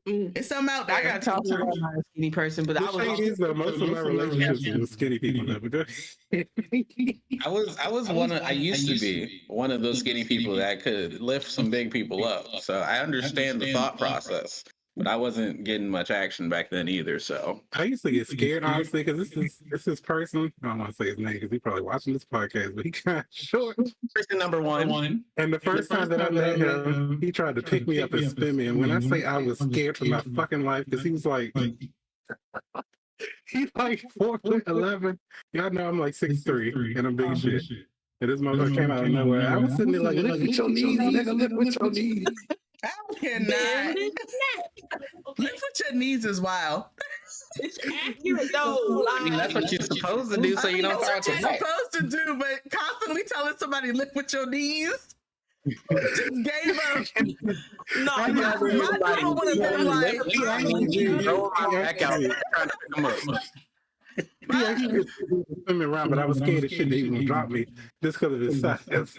It's something out there. I got talked to by a skinny person, but The thing is, though, most of my relationships with skinny people now, because I used to be one of those skinny people that could lift some big people up. So I understand the thought process, but I wasn't getting much action back then either. So I used to get scared, honestly, because this is person. I don't want to say his name because he's probably watching this podcast, but he kind of short. Person number one. And the first time that I met him, he tried to pick me up and spin me. And when I say I was scared for my fucking life, because he was like, he's like 4'11". Y'all know I'm like 6'3", and I'm big as shit. And this motherfucker came out of nowhere. I was sitting there like, lift with your knees, nigga, lift with your knees. I cannot. Lift with your knees is wild. It's accurate though. I mean, that's what you're supposed to do, so you don't That's start what to you're supposed to do, but constantly telling somebody lift with your knees. Just gave up. No, My girl would have been like, throw my back out trying to pick him up. He actually swimming around, but I was scared as shit that he was gonna drop me just because of his size.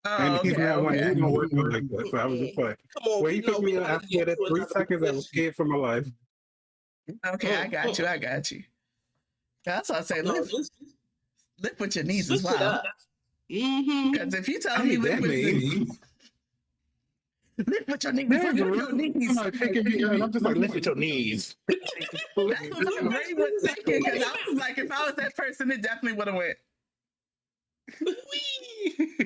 And he's not one. He's gonna work like that. So I was just like, when he picked me up after that 3 seconds, I was scared for my life. okay, I got you. That's what I say. Lift with your knees as well. Because if you tell me lift with your knees, lift with your knees. I'm like picking me up, and I'm just like, lift with your knees. That's what my brain was thinking. Because I was like, if I was that person, it definitely would have went.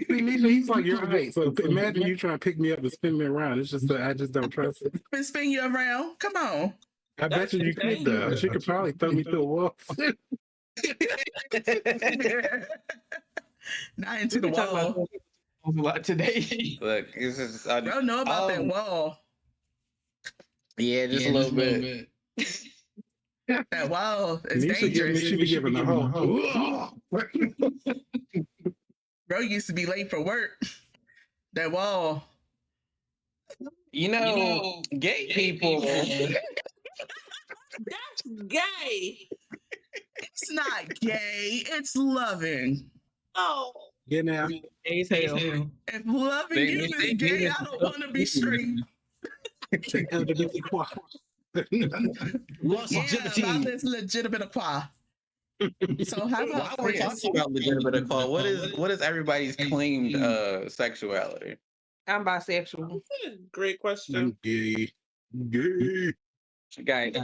He's like your height, so imagine you trying to pick me up and spin me around. It's just that I just don't trust it. Spin you around. Come on. I bet you could though. She could probably throw me through a wall. Not into the wall. A lot today. Look, this is. I don't know about that wall. Yeah, just a little bit. That wall is Nisha dangerous. She be giving the whole. Bro used to be late for work. That wall. You know, gay people. That's gay. It's not gay. It's loving. Oh. Get now. Gay as hell. If loving you is gay, I don't want to be straight. Yeah, about this legitimate equality. So how about While we're talking about legitimate equality, what is everybody's claimed sexuality? I'm bisexual. Great question. I'm gay. Guys,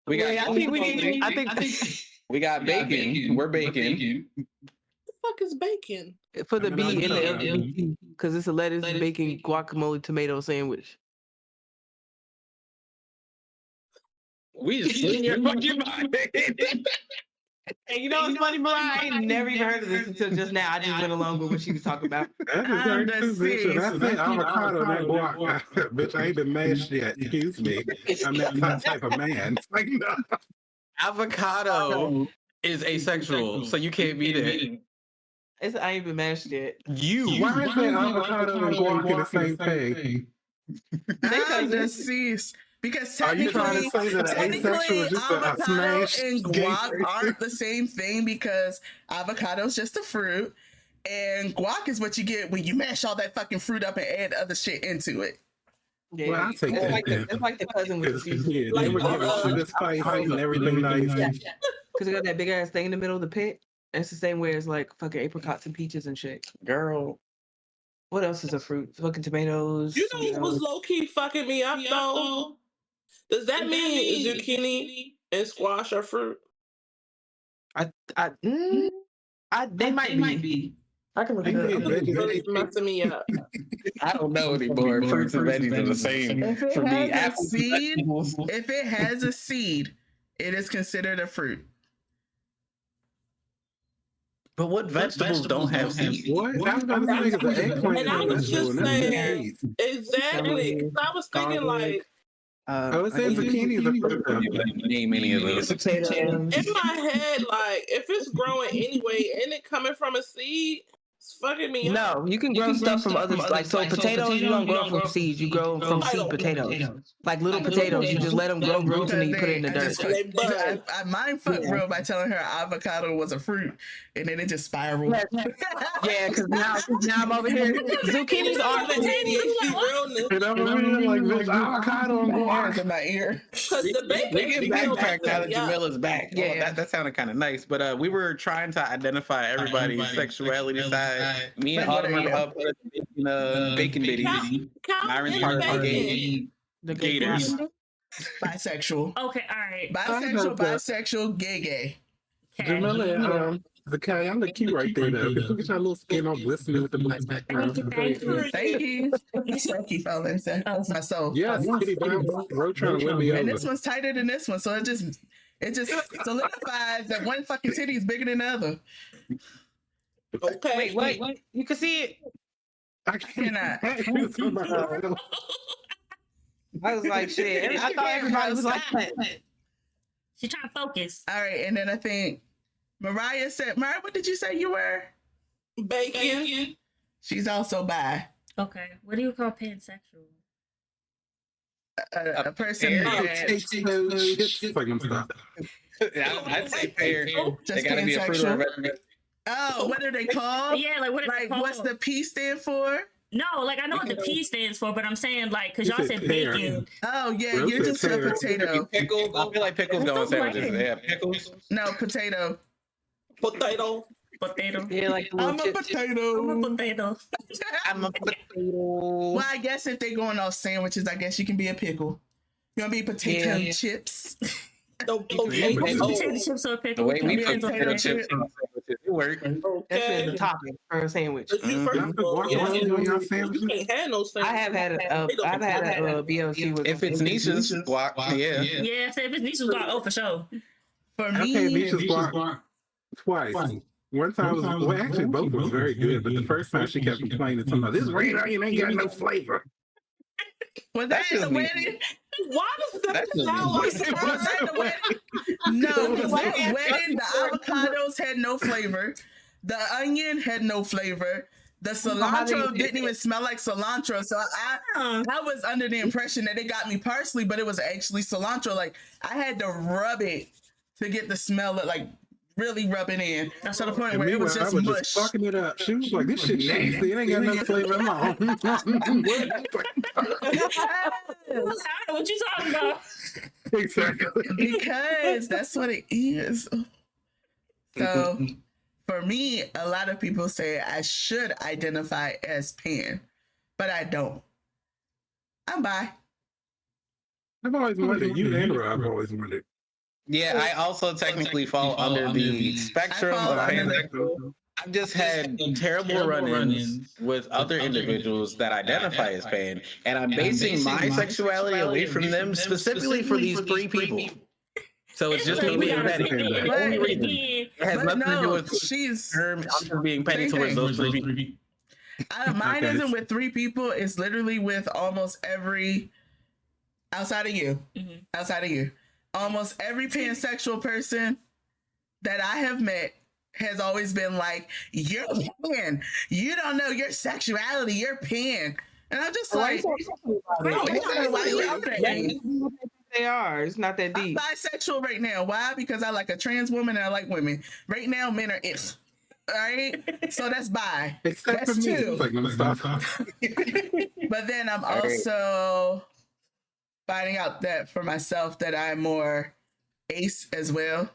we got. I think we got bacon. We're bacon. What the fuck is bacon? For the B in the LGBT, because it's a lettuce, bacon, guacamole, tomato sandwich. We just in your fucking mind. And you know what's funny, Mariah? I ain't never even heard of this until just now. I just went along with what she was talking about. That's a great position. I said avocado, that guac. Bitch, I ain't been mashed yet. Excuse me. I'm that type of man. It's like, no. Avocado is asexual, so you can't beat it. I ain't been mashed yet. Why is that avocado and guac in the same thing? I'm deceased. Because Are you trying to say that asexual is just a avocado smash and guac aren't the same thing, because avocado is just a fruit and guac is what you get when you mash all that fucking fruit up and add other shit into it. Yeah, Well, I'll take that. It's like the cousin with the juice. Yeah, they were giving sugar spice and everything nice. Because it got that big ass thing in the middle of the pit. And it's the same way as like fucking apricots and peaches and shit. Girl. What else is a fruit? Fucking tomatoes. You know what was low key fucking me up though? Does that mean zucchini and squash are fruit? They might be. I can look Ain't it they up. veggies? It's messing me up. I don't know anymore. Fruits and veggies are the same If for it me. has a Apples, seed, vegetables. if it has a seed, it is considered a fruit. But what vegetables don't have seeds? What? I was about to say, because the eggplant And is I a was vegetable, just and that's saying, seeds. exactly. 'Cause I was thinking like, Oh, it says zucchini is a fruit. though. Name any of those. Potatoes. in my head, like if it's growing anyway and it coming from a seed, it's fucking me up. No, you can grow stuff from others. Like, so potatoes, you don't grow from seeds. You grow from seed potatoes. Like little potatoes, you just let them grow roots and then you put it in the dirt. They bud. I mind fucked real by telling her avocado was a fruit, and then it just spiraled. Yeah, because now I'm over here. Zucchinis are ADHD realness. And I'm over here like, bitch, avocado and Hairs guac. in my ear. Because the bacon We can still backtrack messing now that me up. Jamila's back. Yeah, Yeah. that sounded kind of nice. But we were trying to identify everybody's sexuality side. Me and Autumn are bacon bitties. Myron's part of the Gators. Bisexual. Okay, all right. Bisexual, gay. Okay. Jamila, Zakai, I look cute right there, though. Look at your little skin all glistening with the black background. Thank you. Thank you. Thank you, fellas. That's my soul. Yes, Kitty Brown, road trying to win me And this over. one's tighter than this one, so it just solidifies that one fucking titty is bigger than the other. Okay. Wait. You can see it. I Cannot. I was like, shit. I thought everybody was like that. She's trying to focus. All right, and then I think Mariah said, Mariah, what did you say you were? Bacon. She's also bi. Okay. What do you call pansexual? A person Pear. that It's like, I'm stop. I'd say pear. They just gotta be a fruit or a vegetable. Oh, what are they called? Yeah, like what are they Like, called? what's the P stand for? No, like I know what the P stands for, but I'm saying like because y'all You said said pear. bacon. Oh, yeah, Well, you're it's just a pear. potato. Pickles. I feel like pickles go on sandwiches. Yeah, pickles. No, potato. Potato. Potato. Yeah, like I'm a I'm a potato. potato. I'm a potato. Well, I guess if they're going off sandwiches, I guess you can be a pickle. You want to be potato Yeah. chips? The potato. Potato chips or The pickle. way we Yeah, put potato potato chips on sandwiches, it work. That's Okay. the topping for a sandwich. But you first Y'all of put all, guacamole on y'all you sandwiches? can't have no sandwich. I have had a BLT with If it's niches, guac, yeah. Yeah, if it's niche was got oh for sure. For I've had me, Nisha's guac twice. One time was, well, actually both was very good, but the first time she kept complaining, talking about this red onion ain't got no flavor. was that That's at the just me. wedding? Why does that That's just sound me. like Was that at the wedding? No, because that wedding, the avocados had no flavor. The onion had no flavor. The cilantro didn't even smell like cilantro. So I was under the impression that it got me parsley, but it was actually cilantro. Like I had to rub it to get the smell of like really rub it in. To the point And where it was meanwhile, I just was mush. just fucking it up. She was like, this shit nasty. It ain't got no flavor at all. I don't know what you talking about. Exactly. Because that's what it is. So for me, a lot of people say I should identify as pan, but I don't. I'm bi. I've always wondered. You and Rob, I've always wondered. Yeah, I also technically fall under the spectrum I fall of under pansexual. I've just had terrible run-ins with other individuals that identify as pan, and I'm basing my sexuality away from them specifically for these three people. So it's just me being petty. The only reason. It has But nothing to do no, with she's term. I'm just being petty Same towards thing. those three people. mine Okay. isn't with three people. It's literally with almost every outside of you. Mhm. Outside of you. Almost every pansexual person that I have met has always been like, you're pan. You don't know your sexuality, you're pan. And I'm just like, They are. It's not that I'm deep. bisexual right now. Why? Because I like a trans woman and I like women. Right now, men are it. All right? So that's bi. Except That's for me. two. It's like, no, stop. But then I'm right. also finding out that for myself that I'm more ace as well.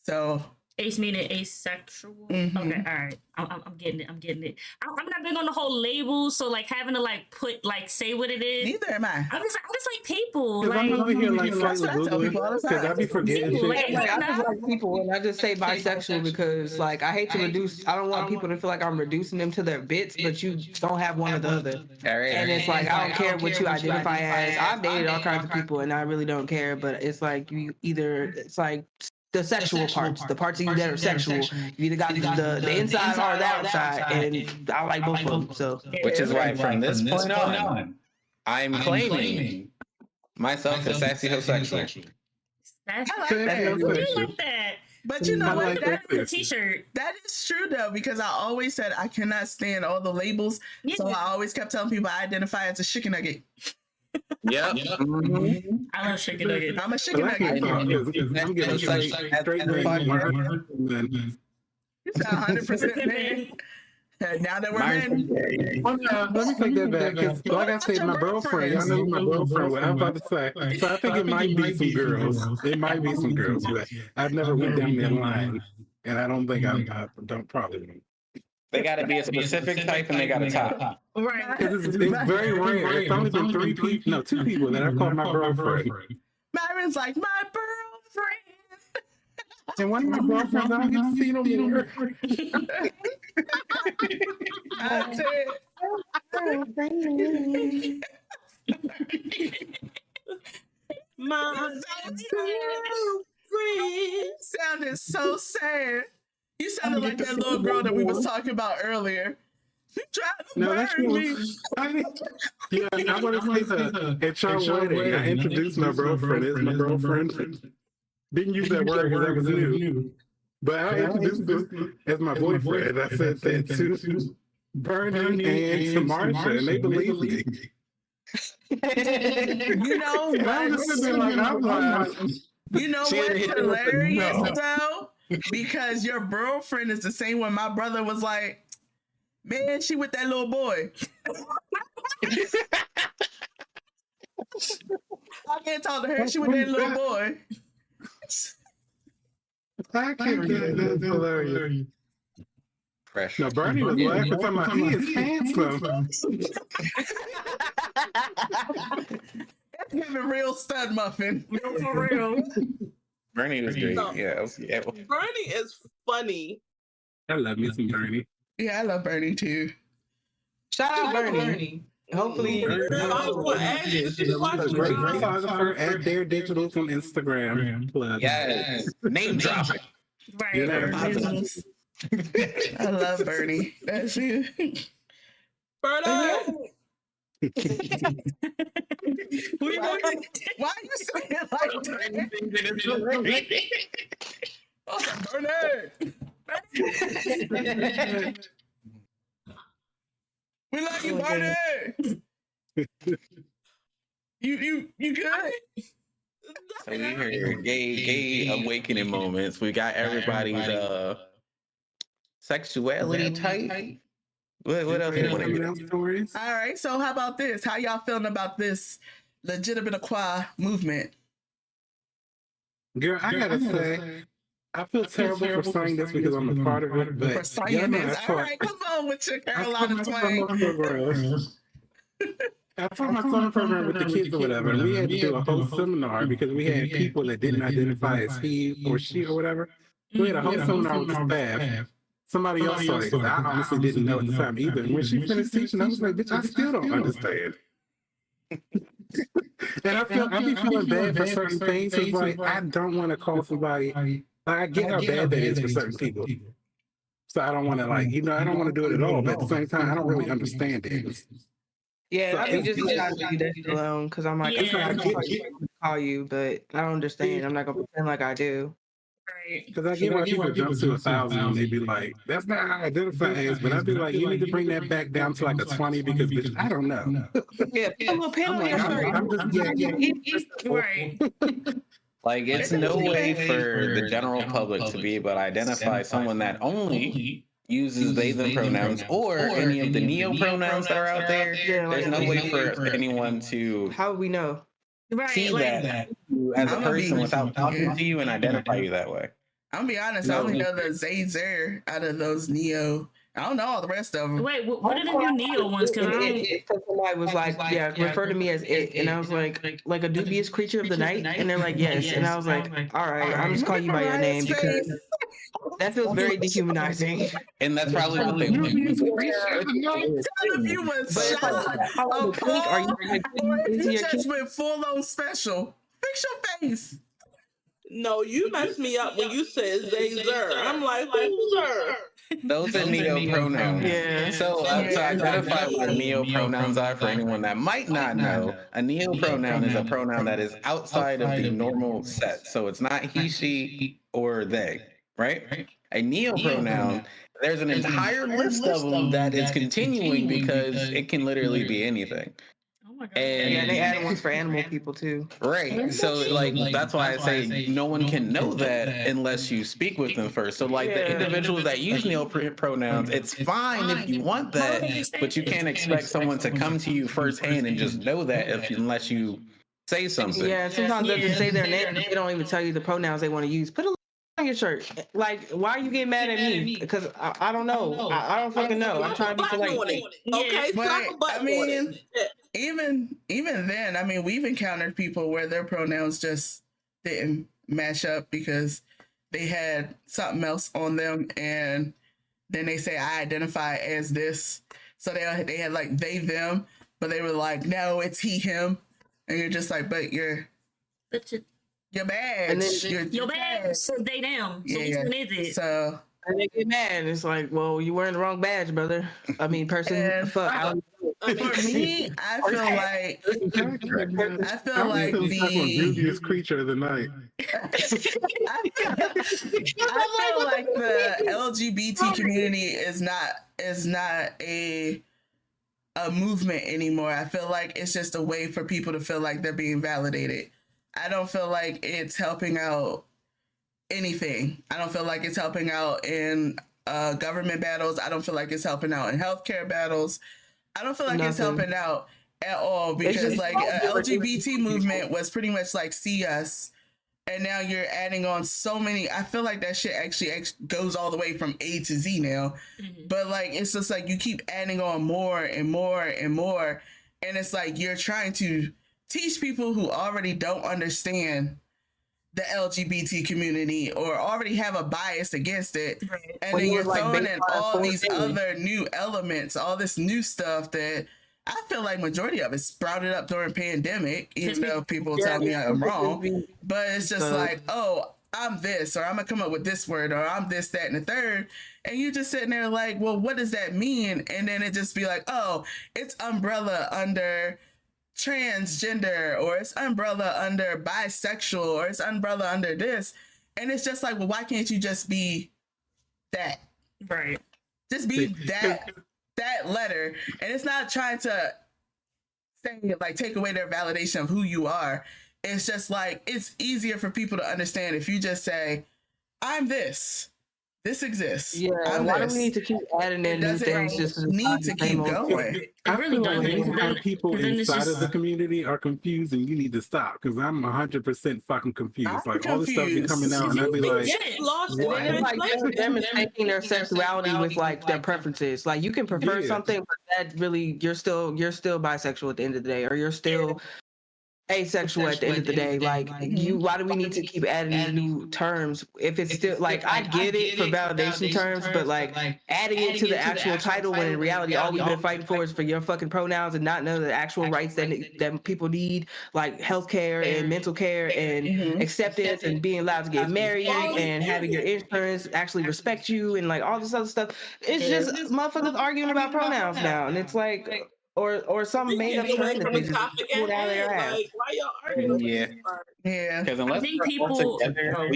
So Ace meaning asexual. Mhm. Okay, all right. I'm getting it. I'm getting it. I'm not big on the whole label, so like having to like put like say what it is. Neither am I. I just like people. Because Like I'm over here like That's slightly what I tell people all the Googling because I time. be forgetting people, shit. like, I just like people, and I just say bisexual because, like, I hate to reduce. I don't want people to feel like I'm reducing them to their bits, but you don't have one or the other. All right. And it's like I don't care what you identify as. I've dated all kinds of people, and I really don't care. But it's like you either it's like the sexual parts, the parts of you that are sexual. You either got the inside or the outside, and I like both of them. So, Which is why from this point on, I'm claiming myself as sassy homosexual. That's I like Sassy that. I do homosexual. like that. But you know I what? like That's that. a t-shirt. That is true though, because I always said I cannot stand all the labels. Yeah. So I always kept telling people I identify as a chicken nugget. Yep. Mhm. I love chicken nuggets. I'm a I chicken like nugget. it. I'm getting straight men, 100 men. You sound 100% man. Now that we're men, Well, no, let me take that back. Because, like I said, my girlfriend, y'all know who my girlfriend was. I was about to say. So I think it might be some girls. It might be some girls, but I've never went down that line. And I don't think I don't probably. They got to be a specific type and they got to top. Right. It's very rare. It's only been two people that I've called my girlfriend. Myron's like, my girlfriend. And one of my girlfriends, I don't get to see no more. That's it. My girlfriend. Sounded so sad. You sounded like that little girl that we was talking about earlier. You tried to No, that's burn me. Yeah, I want to say at your wedding, I introduced my girlfriend as my girlfriend. Didn't use that word because that was new. But I introduced her as my boyfriend. I said that to Bernie and to Marsha, and they believed me. You know And I was just sitting what? there like, I'm like, You know She what's didn't hit it with the hilarious no. though? Because your girlfriend is the same one my brother was like, man, she with that little boy. I can't talk to her. She with that little boy. I can't get it. That's hilarious. Fresh. No, Bernie was laughing, talking about, he is handsome. That's giving real stud muffin. For real. Bernie was great. No. Yeah. Bernie is funny. I love me some Bernie. Yeah, I love Bernie too. shout out Bernie. Hopefully, I was gonna ask you, did you watch A the great show? photographer at Their Digitals on Instagram. Plug. Yes. Name dropping. Right. Yeah. I love Bernie. That's it. Bernie. Why are you saying it like that? Oh, Bernie! We love you, Bernie! You good? So we heard gay awakening moments. We got everybody's sexuality type. What else you want to get? Stories? All right, so how about this? How y'all feeling about this legitimate movement? Girl, I gotta say, I feel terrible for saying this because I'm a part of it, but For saying this, all right, come on with your Carolina twang. I taught my summer program with the kids or whatever, and we had to do a whole seminar because we had people that didn't identify as he or she or whatever. We had a whole seminar with the staff. Somebody else saw it because I honestly didn't know at the time either. And when she finished teaching, I was like, bitch, I still don't understand. And I be feeling bad for certain things. It's like, I don't want to call somebody. Like, I get how bad that is for certain people. So I don't want to, like, I don't want to do it at all. But at the same time, I don't really understand it. yeah, So I mean, it's- just gotta leave that shit alone because I'm like, Yeah. it's like, I get call you, but I don't understand. I'm not gonna pretend like I do. Right. Because I get why people jump to 1,000 and they be like, that's not how I identify as, but I'd be like, you need to bring that back down to like a 20 because, bitch, I don't know. Yeah, put a little pen on your shirt. I'm just, Right. Like, it's no way for the general public to be able to identify someone that only uses they them pronouns or any of the neo pronouns that are out there. Yeah, There's no way for anyone to How would we know? Right. see Like, that as a I'm gonna person be- without talking to you and identify you that way. I'm gonna be honest, I only know the Zazer out of those Neo. I don't know all the rest of them. Wait, what are the new Neo ones? Because somebody was like, yeah, refer to me as it. And I was like a dubious creature of the night? And they're like, yes. And I was like, all right, I'm just calling you by your name because that feels very dehumanizing. And that's probably what they want. If you was shot, you just went full on special. Fix your face. No, you messed me up when you said Zazer. I'm like, who's Zer? Those are neo pronouns. Yeah. So to identify what neo pronouns are for anyone that might not know, a neo pronoun is a pronoun that is outside of the normal set. So it's not he, she, or they, right? A neo pronoun, there's an entire list of them that is continuing because it can literally be anything. And they add ones for animal people too. Right. So like that's why I say no one can know that unless you speak with them first. So like the individuals that use neo pronouns, it's fine if you want that, but you can't expect someone to come to you firsthand and just know that unless you say something. Yeah, sometimes they just say their name, they don't even tell you the pronouns they want to use. Put a on your shirt. Like, why are you getting mad at me? Because I don't know. I don't fucking know. I'm trying to be polite. Okay, but I mean, even then, I mean, we've encountered people where their pronouns just didn't match up because they had something else on them, and then they say I identify as this. So they had like they them, but they were like, no, it's he him, and you're just like, but you're badge. And then your badge says they them. So which one is it? So and they get mad. It's like, well, you wearing the wrong badge, brother. I mean, person. Fuck. For me, I feel like the dubious creature of the night. I feel like the LGBT community is not a movement anymore. I feel like it's just a way for people to feel like they're being validated. I don't feel like it's helping out anything. I don't feel like it's helping out in government battles. I don't feel like it's helping out in healthcare battles. I don't feel like it's helping out at all because like LGBT movement was pretty much like see us, and now you're adding on so many. I feel like that shit actually goes all the way from A to Z now, but like it's just like you keep adding on more and more and more, and it's like you're trying to teach people who already don't understand the LGBT community or already have a bias against it. Right. And then you're throwing in all these other new elements, all this new stuff that I feel like majority of it sprouted up during pandemic, even though people tell me I'm wrong. But it's just like, oh, I'm this, or I'm gonna come up with this word, or I'm this, that, and the third. And you just sitting there like, well, what does that mean? And then it just be like, oh, it's umbrella under transgender, or it's umbrella under bisexual, or it's umbrella under this, and it's just like, well, why can't you just be that? Right. Just be that letter. And it's not trying to say like take away their validation of who you are. It's just like it's easier for people to understand if you just say, I'm this. This exists. Yeah, why do we need to keep adding in new things? Just need to keep going. I feel like people inside of the community are confused, and you need to stop because I'm 100% fucking confused. Like all this stuff be coming out, and I'll be like, it's like them mistaking their sexuality with like their preferences. Like you can prefer something, but that really you're still bisexual at the end of the day, or you're still asexual at the end of the day. Like why do we need to keep adding these new terms if it's still like I get it for validation terms, but like adding it to the actual title when in reality all we've been fighting for is for your fucking pronouns and not know the actual rights that people need, like healthcare and mental care and acceptance and being allowed to get married and having your insurance actually respect you and like all this other stuff. It's just motherfuckers arguing about pronouns now, and it's like or some made up term that they just pulled out of their ass. Like, why y'all arguing? Yeah. Because unless we're together,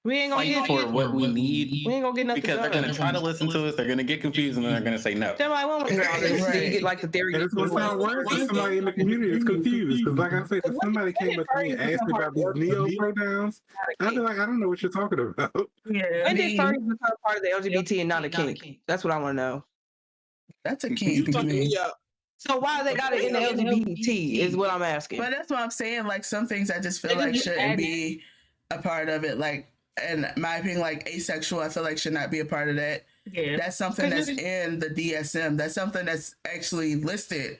we ain't gonna fight for what we need. We ain't gonna get nothing because they're gonna try to listen to us. They're gonna get confused and then they're gonna say no. They're like, well, you get like the theory. It's gonna sound worse if somebody in the community is confused. Because like I said, if somebody came up to me and asked me about these neo pronouns, I'd be like, I don't know what you're talking about. Yeah. When did furry become part of the LGBT and not a kink? That's what I want to know. That's a kink to me. So why they got it in the LGBT is what I'm asking. But that's what I'm saying. Like some things I just feel like shouldn't be a part of it. Like in my opinion, like asexual, I feel like should not be a part of that. Yeah. That's something that's in the DSM. That's something that's actually listed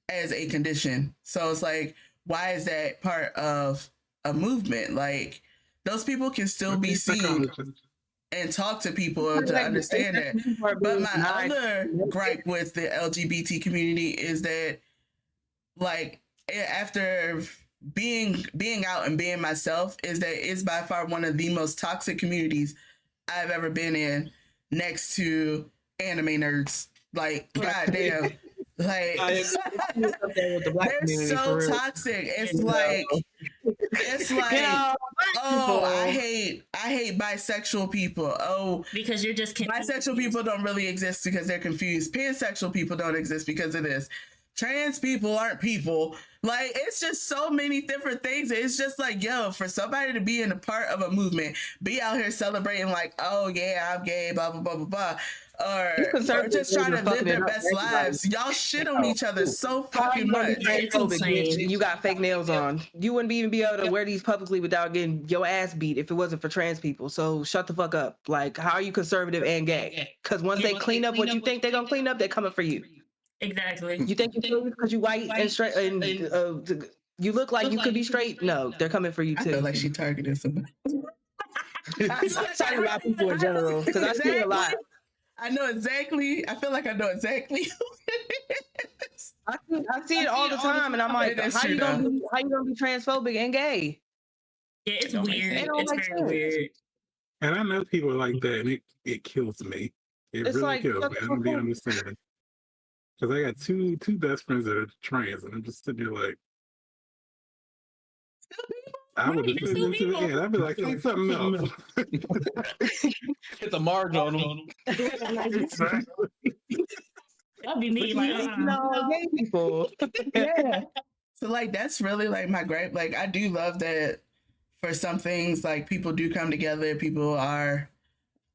as a condition. So it's like, why is that part of a movement? Like, those people can still be seen and talk to people to understand that. But my other gripe with the LGBT community is that, like, after being out and being myself, is that it's by far one of the most toxic communities I've ever been in, next to anime nerds. Like, goddamn. Like, they're so toxic. It's like, oh, I hate bisexual people. Oh, because you're just confused. Bisexual people don't really exist because they're confused. Pansexual people don't exist because of this. Trans people aren't people. Like, it's just so many different things. It's just like, yo, for somebody to be in a part of a movement, be out here celebrating like, oh yeah, I'm gay, blah blah blah blah blah, or just trying to live their best lives. Y'all shit on each other so fucking much. You got fake nails on. You wouldn't even be able to wear these publicly without getting your ass beat if it wasn't for trans people. So shut the fuck up. Like, how are you conservative and gay? Because once they clean up what you think they're gonna clean up, they're coming for you. Exactly. You think you're because you white and straight and you look like you could be straight? No, they're coming for you too. I feel like she targeted somebody. I'm talking about people in general because I see it a lot. I know exactly. I feel like I know exactly who it is. I see it all the time, and I'm like, how you gonna be transphobic and gay? Yeah, it's weird. It's very weird. And I know people like that, and it kills me. It really kills me. I don't be understanding. Because I got two best friends that are trans, and I'm just sitting there like, I would have listened to it, and I'd be like, say something else. It's a marg on them. Exactly. That'd be me, like, no, gay people. Yeah. So, like, that's really, like, my gripe. Like, I do love that for some things, like, people do come together, people are,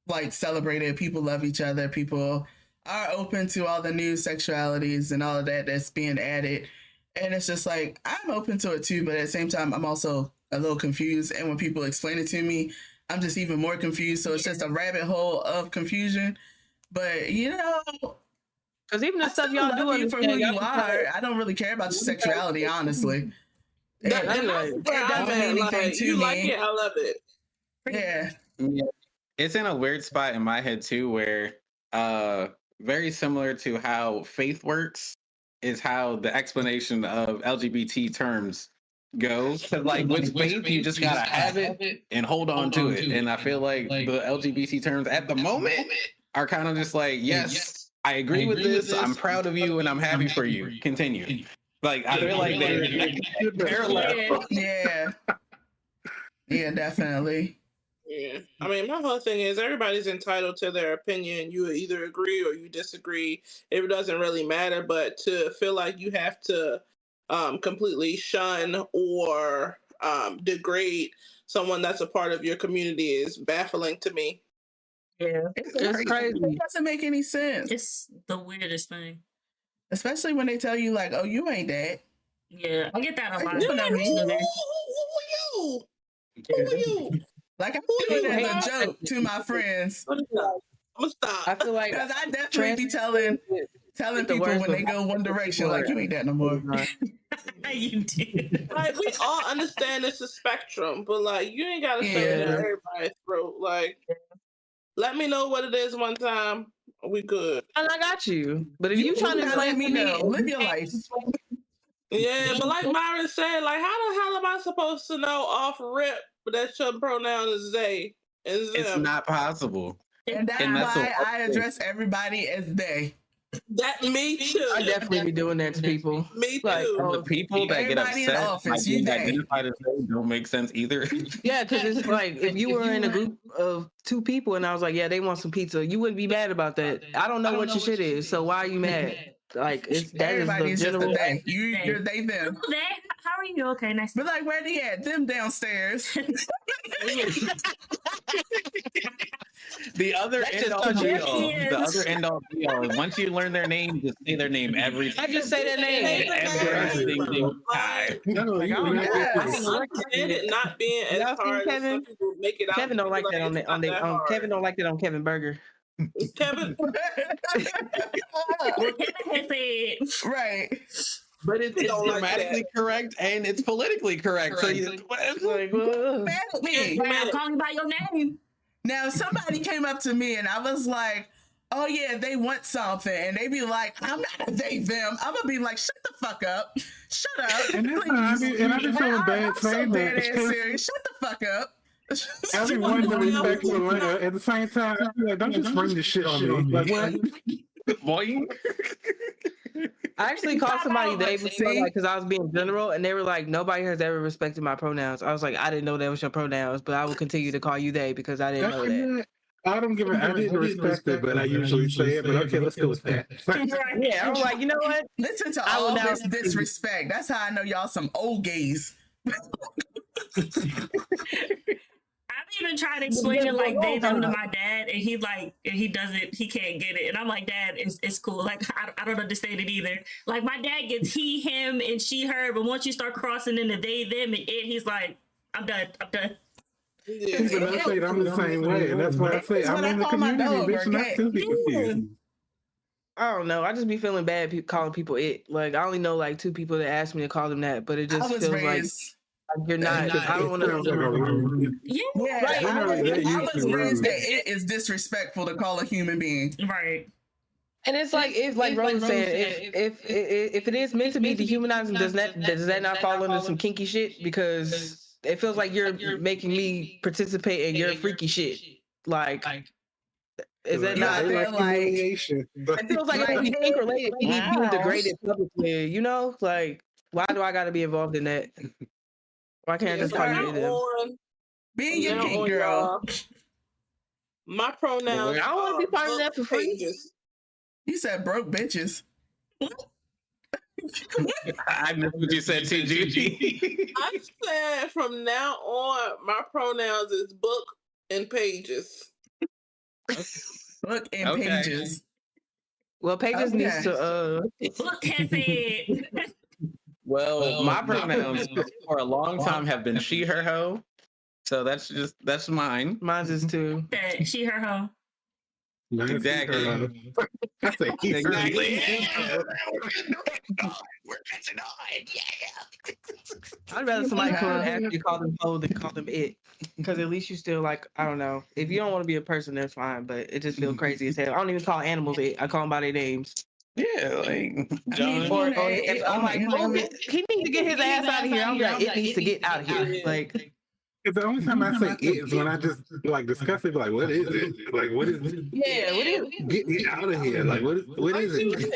like, celebrated, people love each other, people are open to all the new sexualities and all of that that's being added. And it's just like, I'm open to it too, but at the same time, I'm also a little confused. And when people explain it to me, I'm just even more confused. So it's just a rabbit hole of confusion. But, you know, because even the stuff y'all do for who you are, I don't really care about your sexuality, honestly. It doesn't mean anything to me. Like it, I love it. Yeah. It's in a weird spot in my head too, where very similar to how faith works is how the explanation of LGBT terms goes. Because like with faith, you just gotta have it and hold on to it. And I feel like the LGBT terms at the moment are kind of just like, yes, I agree with this. I'm proud of you and I'm happy for you. Continue. Like, I feel like they're parallel. Yeah. Yeah, definitely. Yeah. I mean, my whole thing is everybody's entitled to their opinion. You either agree or you disagree. It doesn't really matter. But to feel like you have to completely shun or degrade someone that's a part of your community is baffling to me. Yeah. It's crazy. It doesn't make any sense. It's the weirdest thing. Especially when they tell you, like, oh, you ain't that. Yeah, I get that a lot. Who are you? Like, I do it as a joke to my friends. I'm gonna stop. I feel like because I definitely be telling people when they go one direction, like, you ain't that no more. You did. Like, we all understand it's a spectrum, but like, you ain't gotta say it down everybody's throat. Like, let me know what it is one time. We good. And I got you. But if you trying to let me know, live your life. Yeah, but like Myron said, like, how the hell am I supposed to know off rip that your pronoun is they? It's not possible. And that's why I address everybody as they. That me too. I definitely be doing that to people. Me too. Like, the people that get upset, like, being identified as they don't make sense either. Yeah, because it's like if you were in a group of two people and I was like, yeah, they want some pizza, you wouldn't be mad about that. I don't know what your shit is, so why are you mad? Like, everybody's just a they. You're they them. They? How are you? Okay, nice. But like, where they at? Them downstairs. The other end all be all. The other end all be all. Once you learn their name, just say their name every time. I just say their name. Every single time. No, Like, you I don't know, know. Yes. I understand it not being as Y'all seen hard as some Kevin? people make it out. Kevin don't like that on it's not that hard. Kevin don't like that on Kevin Burger. Kevin, Well, Kevin has said, Right. But it's don't like grammatically correct and it's politically correct. So you Like, well, Mad at me. I'm calling by your name. Now, if somebody came up to me and I was like, oh yeah, they want something, and they be like, I'm not a they them. I'm gonna be like, shut the fuck up. Shut up. and that's please. how I be feeling bad I'm so saying dead that. ass serious. Shut the fuck up. I be wanting to respect you at the same time. I be like, don't just bring this shit on me. Like what? boing. I actually called somebody they See? like because I was being general, and they were like, nobody has ever respected my pronouns. I was like, I didn't know that was your pronouns, but I will continue to call you they because I didn't know that. I don't give I didn't respect it, but I usually say it. But okay, let's go with that. Yeah, I'm like, you know what? Listen to I will all now- this disrespect. That's how I know y'all some old gays. I've even tried to explain it like they them to my dad, and he doesn't, he can't get it. And I'm like, Dad, it's cool. Like, I don't understand it either. Like, my dad gets he, him, and she, her, but once you start crossing into they, them, and it, he's like, I'm done. yeah. But I say I'm the same way, and that's why I say I'm in the community, bitch, and I still be confused. I don't know. I just be feeling bad calling people it. Like, I only know like 2 people that asked me to call them that, but it just I was feels raised. like you're not. I don't want Sounds like a rude. Yeah, Yeah, Right. I was Rude. raised that it is disrespectful to call a human being. right. And it's like Rose said, if it is meant to be dehumanizing, does that not fall under some kinky shit? Because it feels like you're making me participate in your freaky shit. Like, is that not Yeah, like humiliation? It feels like it would be kink related. He being degraded publicly, you know? Like, why do I got to be involved in that? Why can't I just call you them? Being your Now kink on girl. my pronouns. I don't want to be part of that for free. Pages. You said broke bitches. I missed what you said, TG. I said from now on, my pronouns is book and pages. Book and Okay. pages. Well, Pages Okay. needs to Look at it. Well, my pronouns for a long time have been she, her, ho. So that's mine. mine's is too. That she, her, her. Exactly. I say he Exactly. I'd rather somebody come and ask you to call them ho than call them it. Because at least you still like, I don't know. If you don't want to be a person, that's fine. But it just feels crazy as hell. I don't even call animals it. I call them by their names. Yeah, like John. Or if I'm like, oh, he needs to get his ass out of here. I'm like, it needs to get out of here. Like, Because the only time I say it is when I just like discuss it, like what is it? Like what is it? yeah, what is it? Get me out of here! Like what is it?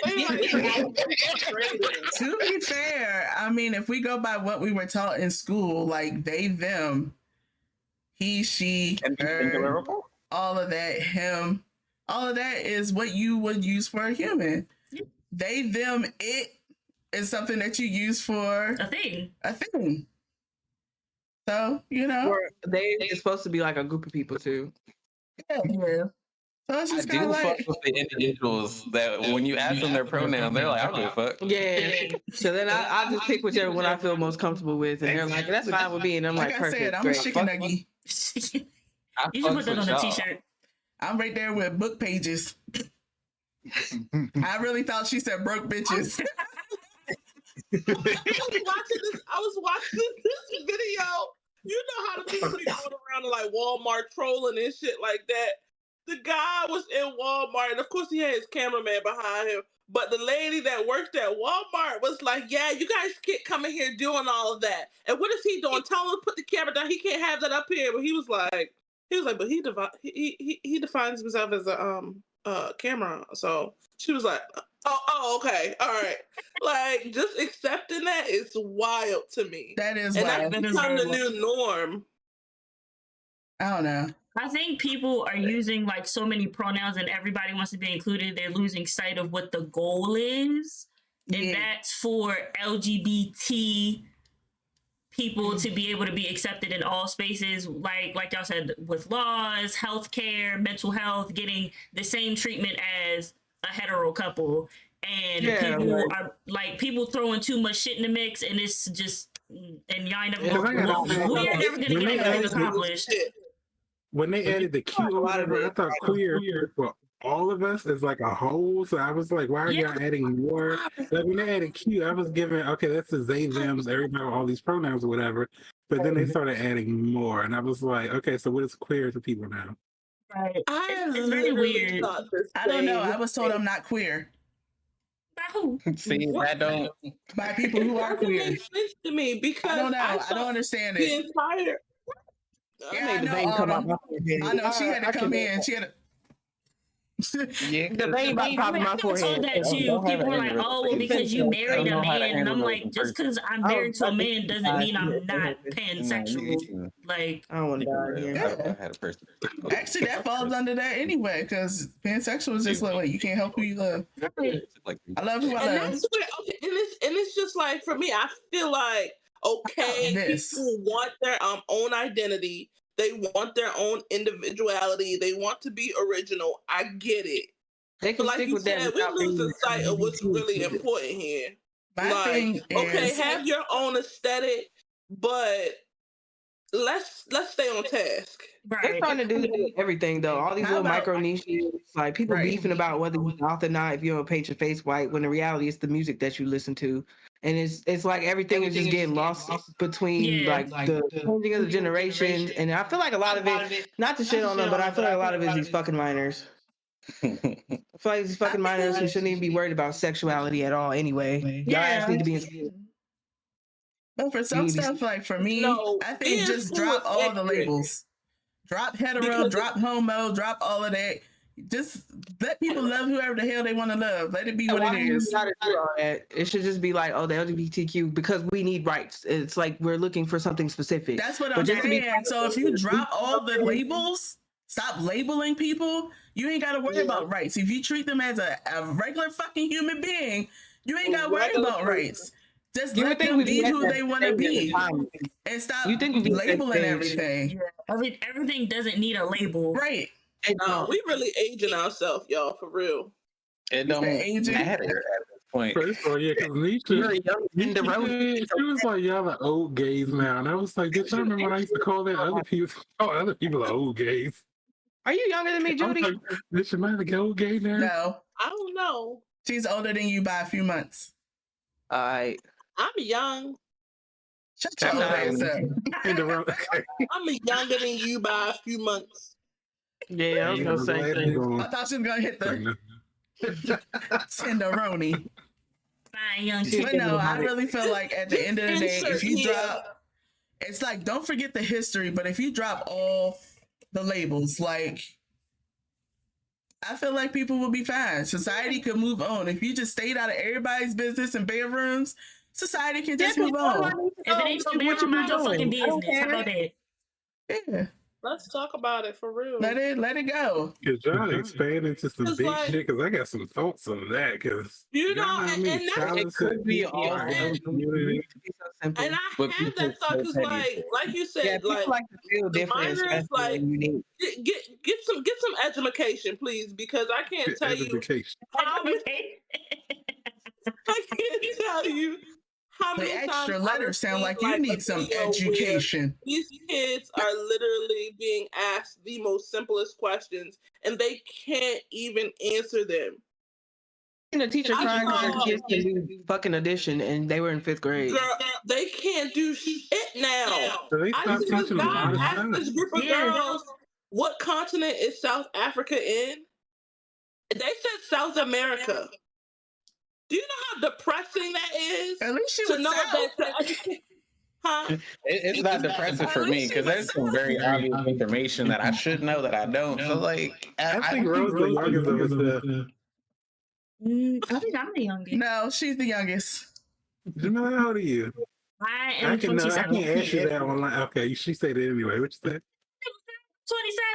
To be fair, I mean, if we go by what we were taught in school, like they, them, he, she, her, all of that, him, all of that is what you would use for a human. They, them, it is something that you use for A thing. a thing. So, you know. Or they is supposed to be like a group of people too. Yeah. So it's I just do kind of fuck like, with the individuals that when you ask them their pronouns, they're like, I don't give a fuck. Yeah. So then I just pick whichever one I feel most comfortable with, and they're like, that's fine with me, and I'm like like, I perfect. said, I'm great. a chicken nugget. I You should put fucks that with on a y'all. t-shirt. I'm right there with book pages. I really thought she said broke bitches. I was watching this video. You know how the people be going around to like Walmart trolling and shit like that. The guy was in Walmart, and of course he had his cameraman behind him. But the lady that worked at Walmart was like, "Yeah, you guys can't come in here doing all of that." And what is he doing? Tell him to put the camera down. He can't have that up here. But he was like, but he defines himself as a camera. So she was like, oh, okay, all right. Like just accepting that is wild to me. That is And wild. that's become the new norm. I don't know. I think people are using like so many pronouns and everybody wants to be included. They're losing sight of what the goal is. And Yeah. that's for LGBT people to be able to be accepted in all spaces, like y'all said, with laws, healthcare, mental health, getting the same treatment as a hetero couple. And people throwing too much shit in the mix, and it's just, and y'all ain't never we are never gonna get anything accomplished. When they added the Q or whatever, I thought queer for all of us is like a whole. So I was like, why are y'all adding more? Like when they added Q, I was given, okay, that's the they, thems, everybody, all these pronouns or whatever. But then they started adding more. And I was like, okay, so what is queer to people now? Right. It's very weird. I don't know. I was told I'm not queer. By who? See, that don't. By people who are queer. That makes sense to me because I don't know. I don't understand the it. entire. Yeah, I know she had to come in. She had to. Yeah, the vein about to pop in my I told forehead. that too. People were like, "Oh, well, because you married a man," and I'm like, "Just because I'm married to a man doesn't mean I'm not pansexual." Like, I don't want to die again. I had a person. Actually, that falls under that anyway, because pansexual is just like, wait, you can't help who you love. I love who I love. And it's just like, for me, I feel like, okay, people want their own identity. They want their own individuality. They want to be original. I get it. But like you said, we're losing sight of what's really important here. Like, okay, have your own aesthetic, but let's stay on task. They're trying to do everything though. All these little micro niches, like people beefing about whether you're South or not if you don't paint your face white. When in reality, it's the music that you listen to, and it's like everything is just getting lost between like the changing of the generations. And I feel like a lot of it, not to shit on them, but I feel like a lot of it is these fucking minors. I feel like these fucking minors who shouldn't even be worried about sexuality at all. Anyway, y'all ass need to be in school. But for some stuff, like for me, I think just drop all the labels. Drop hetero, drop homo, drop all of that. Just let people love whoever the hell they want to love. Let it be what it is. It should just be like, oh, the LGBTQ, because we need rights. It's like we're looking for something specific. That's what I'm saying. So if you drop all the labels, stop labeling people, you ain't got to worry about rights. If you treat them as a regular fucking human being, you ain't got to worry about rights. Just let them be who they want to be and stop labeling everything. Yeah. Everything doesn't need a label. Right. No, we really aging ourselves, y'all, for real. It don't matter at this point. First of all, yeah, because she was like, y'all are old gays now. And I was like, bitch, I remember when I used to call that other people. Oh, other people are old gays. Are you younger than me, Judy? Like, bitch, am I the old gay now? No. I don't know. She's older than you by a few months. I'm young. Shut your old ass up. I'm younger than you by a few months. Yeah, I was gonna say. I thought she was gonna hit the tenderoni. Fine, young. But no, I really feel like at the end of the day, if you drop, it's like don't forget the history. But if you drop all the labels, like I feel like people will be fine. Society could move on if you just stayed out of everybody's business and bedrooms. Society can just move on. If it ain't your bedroom, mind your fucking business. How about that? Yeah. Let's talk about it for real. Let it go. Cause y'all expand into some big shit. Cause I got some thoughts on that. Cause and that could be all. And I had that thought because, like you said, like the minors, like get some education, please, because I can't tell you. I can't tell you. How many the extra letters sound like you need some education. These kids are literally being asked the most simplest questions, and they can't even answer them. And the teacher crying because their kids can do fucking addition, and they were in 5th grade. Girl, they can't do shit now. So they I used to ask this group of girls, what continent is South Africa in? They said South America. Do you know how depressing that is? At least she to was know South. that. It's not depressing for me because there's some very obvious information that I should know that I don't. So like, I think Rose the youngest of us. I think I'm the youngest. No, she's the youngest. Jamila, how old are you? I am 27. I can't ask you that online. Okay, she said it anyway. What you said?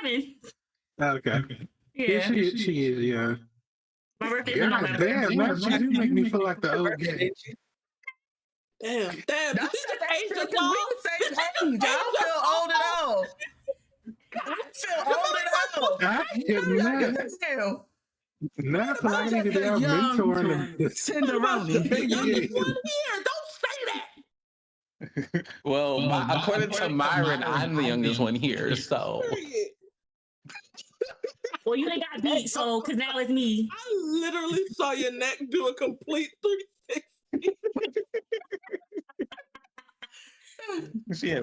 27. Okay. Yeah. She is young. My birthday's in November. Damn, you do make me feel like the old gay. Damn. Don't say that shit, 'cause we the same age. I don't feel old at all. I feel old at all. I cannot. Damn. Not so I need to be out mentoring the Tenderoni. baby Youngest game. one here. Don't say that. Well, according to Myron, I'm the youngest one here, so. Period. Well, you ain't got beat, so because now it's me. I literally saw your neck do a complete 360.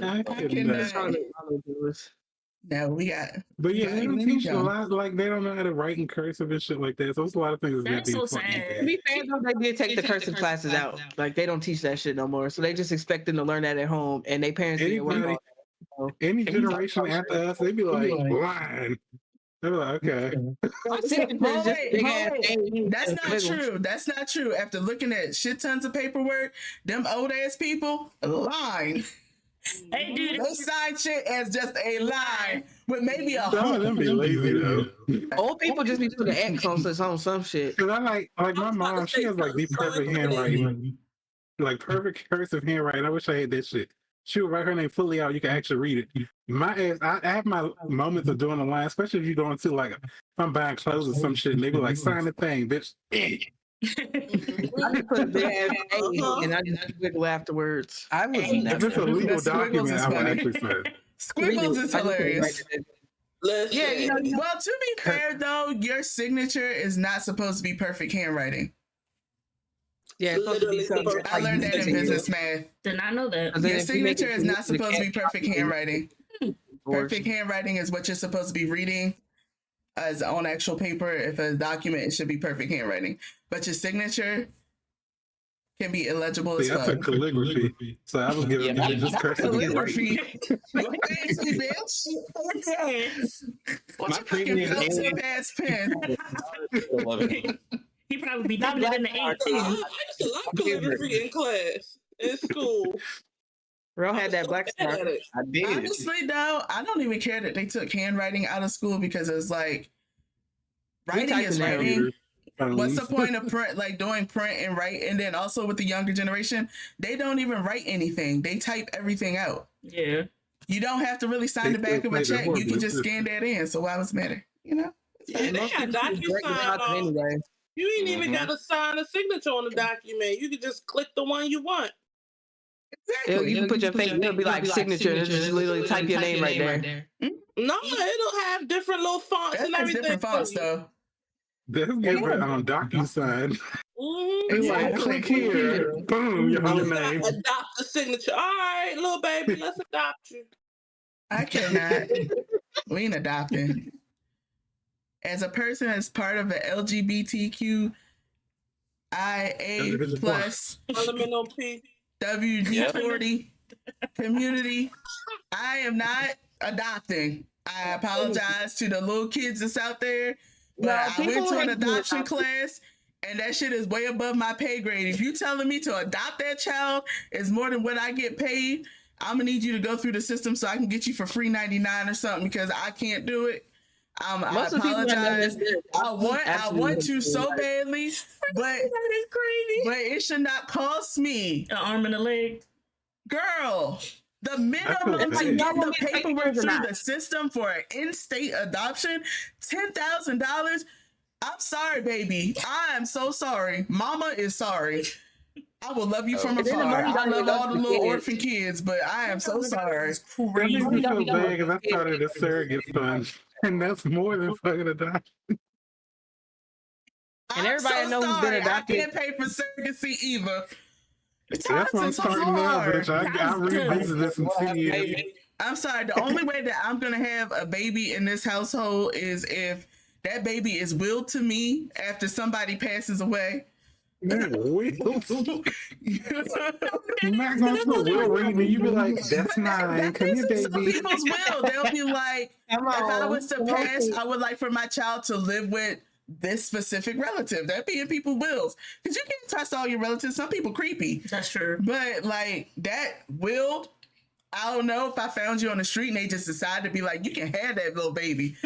I cannot. No, we got. But yeah, they don't Let me teach a go. lot. Like they don't know how to write in cursive and shit like that. So it's a lot of things That's so sad. To be fair, though, they did take the cursive classes out. Like they don't teach that shit no more. So they just expect them to learn that at home, and they parents didn't work on it. Any generation after us, they be like blind. They're like, okay. That's not true. That's not true. After looking at shit tons of paperwork, them old ass people line. Hey, dude, They sign shit as just a line with maybe a Some of them be lazy though. Old people just be doing the X on some shit. Cause I like my mom, she has like the perfect handwriting, like perfect cursive handwriting. I wish I had that shit. She would write her name fully out. You can actually read it. My ass, I have my moments of doing the line, especially if you're going to like, if I'm buying clothes or some shit, and they be like, sign the thing, bitch. I just put a big ass A and I just wiggle afterwards. I was If it's a legal The squiggles document, is I would funny. actually say. Squiggles is hilarious. Listen. Yeah, you know, Well, to be fair though, your signature is not supposed to be perfect handwriting. yeah, it's supposed to be something. Literally, I learned that in business math. did not know that. Your signature is not supposed to be perfect handwriting. Perfect handwriting is what you're supposed to be reading as on actual paper. If a document, it should be perfect handwriting. But your signature can be illegible as See, that's a fuck. calligraphy. So I was giving Yeah, just cursive. Calligraphy. You fancy bitch. What's My your fucking previous built-in ass pen? He probably be dubbing it in the ink too. I used to love calligraphy in class, in school. Ro had that black Bad star. at it. I did. Honestly, though, I don't even care that they took handwriting out of school because it's like writing is writing. What's the point of print, like doing print and write? And then also with the younger generation, they don't even write anything. They type everything out. Yeah. You don't have to really sign the back of a check. You can just scan that in. So why was it matter? You know? Yeah, they got DocuSign on. Anyway. You ain't even got to sign a signature on the document. You can just click the one you want. Exactly. You can put your face, it'll be like signature, and just literally type your name right there. No, it'll have different little fonts That and has everything. different fonts, though. That's different on DocuSign. Mm-hmm. It's like, click here, boom, your whole You gotta name. adopt the signature. All right, little baby, let's adopt you. I cannot. We ain't adopting. As a person as part of the LGBTQIA plus Elemental P. WD-40 community, I am not adopting. I apologize to the little kids that's out there, but I went to an adoption class and that shit is way above my pay grade. If you telling me to adopt that child is more than what I get paid, I'm gonna need you to go through the system so I can get you for free 99 or something because I can't do it. I apologize. I want you so badly, but That is crazy. but it should not cost me, An arm and a leg. girl. The minimum That's to okay. get the paperwork through the system for an in-state adoption, $10,000. I'm sorry, baby. I am so sorry. Mama is sorry. I will love you from afar. I love all the little orphan kids, but I am so sorry. That makes me feel bad because I started a surrogate fund, and that's more than fucking adoption. And everybody knows who's been adopted. I can't pay for surrogacy either. That's why I'm starting now, bitch. I revisit this in 10 years. I'm sorry. The only way that I'm gonna have a baby in this household is if that baby is willed to me after somebody passes away. Man, will. You're not going to a will reading and you be like, that's mine. Come here, Some baby. people's will. They'll be like, if I was to pass, I would like for my child to live with this specific relative. That be in people's wills. Because you can't trust all your relatives. Some people creepy. That's true. But like that willed, I don't know if I found you on the street and they just decided to be like, you can have that little baby.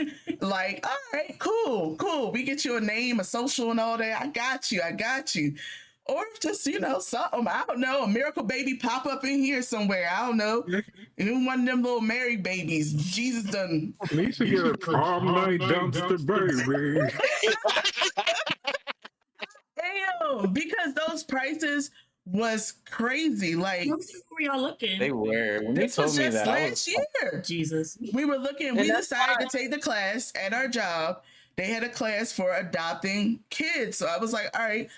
Like, all right, cool. We get you a name, a social and all that. I got you. Or just, something. I don't know. A miracle baby pop up in here somewhere. I don't know. And one of them little Mary babies. Jesus done. You should get a prom night dumpster baby. Damn, because those prices was crazy. Like, where y'all looking? They were. When this you was told me just that, last year. Jesus. We were looking, we decided to take the class at our job. They had a class for adopting kids. So I was like, all right,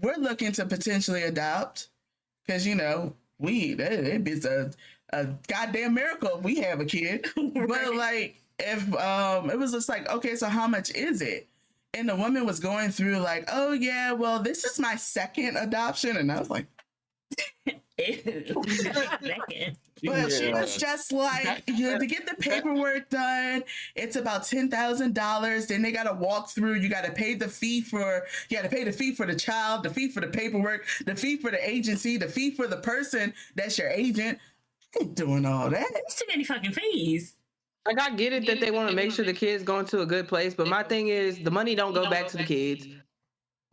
we're looking to potentially adopt. Because, it'd be a goddamn miracle if we have a kid. Right. But like, if it was just like, okay, so how much is it? And the woman was going through like, oh yeah, well, this is my second adoption. And I was like, but she was just like, to get the paperwork done, it's about $10,000. Then they got to walk through. You got to pay the fee for the child, the fee for the paperwork, the fee for the agency, the fee for the person that's your agent. I ain't doing all that. It's too many fucking fees. Like, I get it that they want to make sure the kids going to a good place, but my thing is the money don't go back to the kids.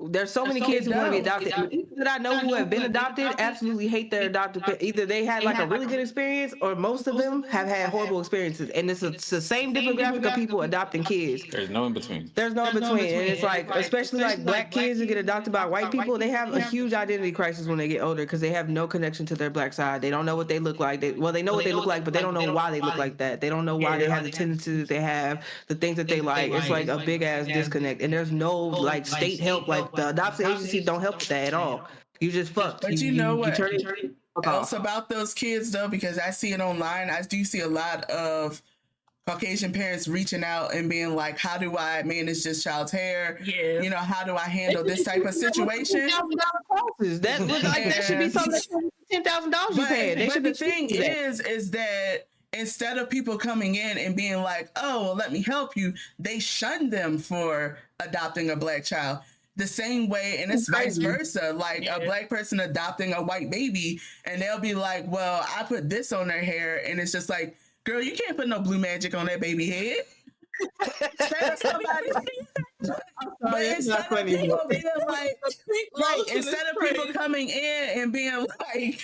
There's so many kids who want to be adopted. And the people that I know who have been adopted absolutely hate their adopted parents. Either they had like a really good experience, or most of them have had horrible experiences. And it's the same demographic of people adopting kids. There's no in between. There's no in between. And it's like, especially like black kids who get adopted by white people, they have a huge identity crisis when they get older because they have no connection to their black side. They don't know what they look like. They know what they look like, but they don't know why they look like that. They don't know why they have the tendencies that they have, the things that they like. It's like a big ass disconnect. And there's no like state help. Like, the adoption agency don't help with that at all. You just fucked. But you know what else about those kids though, because I see it online. I do see a lot of Caucasian parents reaching out and being like, how do I manage this child's hair? Yeah. How do I handle this type of situation? That should be something $10,000 you paid. But the thing is that instead of people coming in and being like, oh, well, let me help you, they shun them for adopting a black child. The same way, and it's vice versa. Like a black person adopting a white baby, and they'll be like, well, I put this on their hair, and it's just like, girl, you can't put no blue magic on that baby head. Instead of people coming in and being like,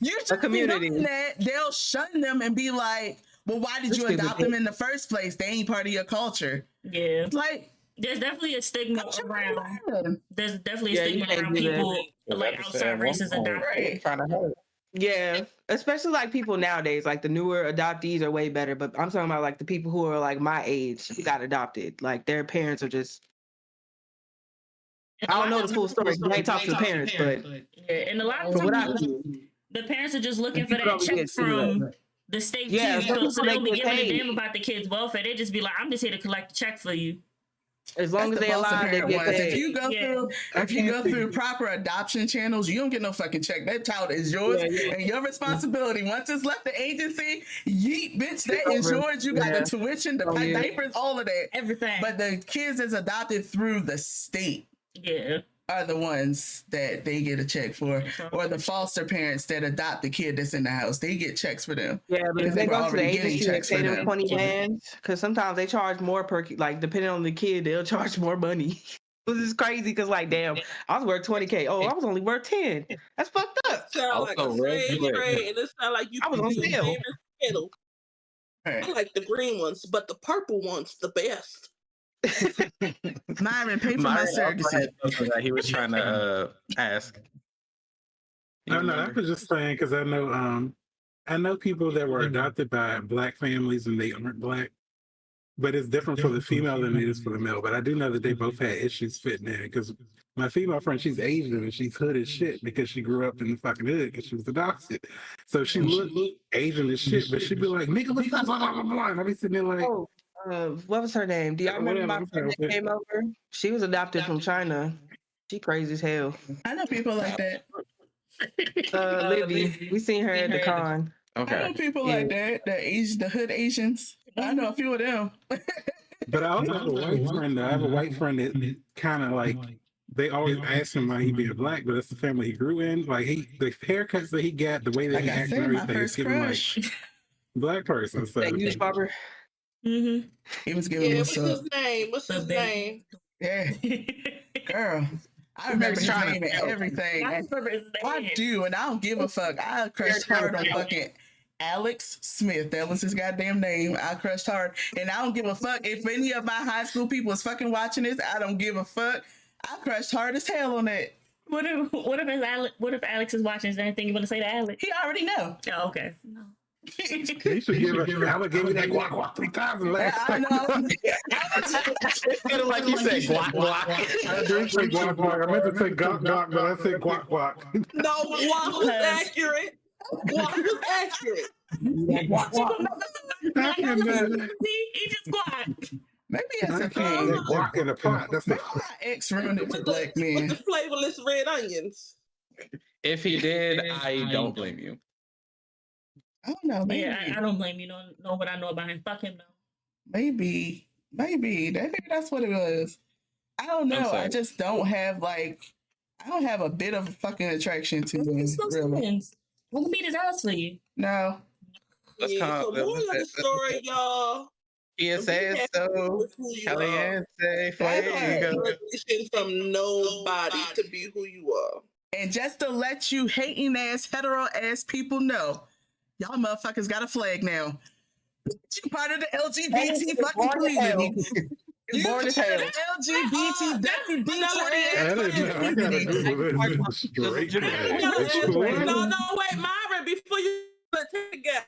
you should be doing that, they'll shun them and be like, well, why did you adopt them in the first place? They ain't part of your culture. Yeah. Like, there's definitely a stigma around. There's definitely a stigma around people like outside races adopting. Yeah, especially like people nowadays, like the newer adoptees are way better. But I'm talking about like the people who are like my age who got adopted. Like their parents are just. I don't know the full story. I ain't talked to the parents, but yeah, and a lot of times the parents are just looking for that check from the state too, so they'll be giving a damn about the kids' welfare. They just be like, I'm just here to collect a check for you. As long as they allow, they get paid. If you go through proper adoption channels, you don't get no fucking check. That child is yours and your responsibility. Once it's left the agency, yeet, bitch, that is yours. You got the tuition, the diapers, all of that, everything. But the kids that's adopted through the state, are the ones that they get a check for, or the foster parents that adopt the kid that's in the house. They get checks for them. Yeah, but if they go to the agency and pay them 20 bands, because sometimes they charge more per, like depending on the kid, they'll charge more money. This is crazy because, like, damn, I was worth $20K. Oh, I was only worth 10. That's fucked up. Sound like a red, and it sound like you. I was on sale. I like the green ones, but the purple ones the best. Myron, pay for my surrogacy. That he was trying to ask. No, I was just saying because I know people that were adopted by black families and they aren't black, but it's different for the female than it is for the male. But I do know that they both had issues fitting in because my female friend, she's Asian and she's hood as shit because she grew up in the fucking hood because she was adopted. So she looked Asian as shit, but she'd be like, nigga, what's up? Blah, blah, blah, blah. And I'd be sitting there like, what was her name? Do y'all remember my friend that came over? She was adopted from China. She crazy as hell. I know people like that. Libby, we seen her at the con. Okay. I know people like that, the hood Asians. I know a few of them. But I also have a white friend. I have a white friend that kind of like, they always ask him why he being black, but it's the family he grew in. Like the haircuts that he got, the way that he acts and everything, is giving like black person. So that huge barber. He was giving what's his name? What's his name? Yeah, girl. I remember his trying name to and tell. everything. I remember his I name. do, and I don't give a fuck. I crushed hard on fucking Alex Smith. That was his goddamn name. I crushed hard, and I don't give a fuck if any of my high school people is fucking watching this. I don't give a fuck. I crushed hard as hell on that. What if Alex is watching? Is there anything you want to say to Alex? He already know. Oh, okay. No. You should give her. I would give you that guac 3 times and laugh. I know. Kind of like you said, guac guac. I did say guac guac. I meant to say guac guac, but I said guac guac. No, guac was accurate. Guac was accurate. He just guac. Maybe that's I a can't thing. that guac in the pot. That's the My ex ruined it for black With men. the flavorless red onions. If he did, I don't blame you. I don't know. Maybe, Yeah, I don't blame you. Know what I know about him. Fuck him though. maybe that's what it was. I don't know. sorry. I just don't have I don't have a bit of fucking attraction to him. It's those Really. friends. We'll beat his ass for you. No. Let's Yeah, calm- so moral of the let's- story, y'all. PSA so Caliente fuego. Permission from nobody to be who you are. And just to let you hating ass, hetero ass people know, y'all motherfuckers got a flag now. You part of the LGBT fucking community. You Born part as of hell. the LGBT WD-40 I gotta Google this. Straight flag. No, wait, Myron, before you take a guess.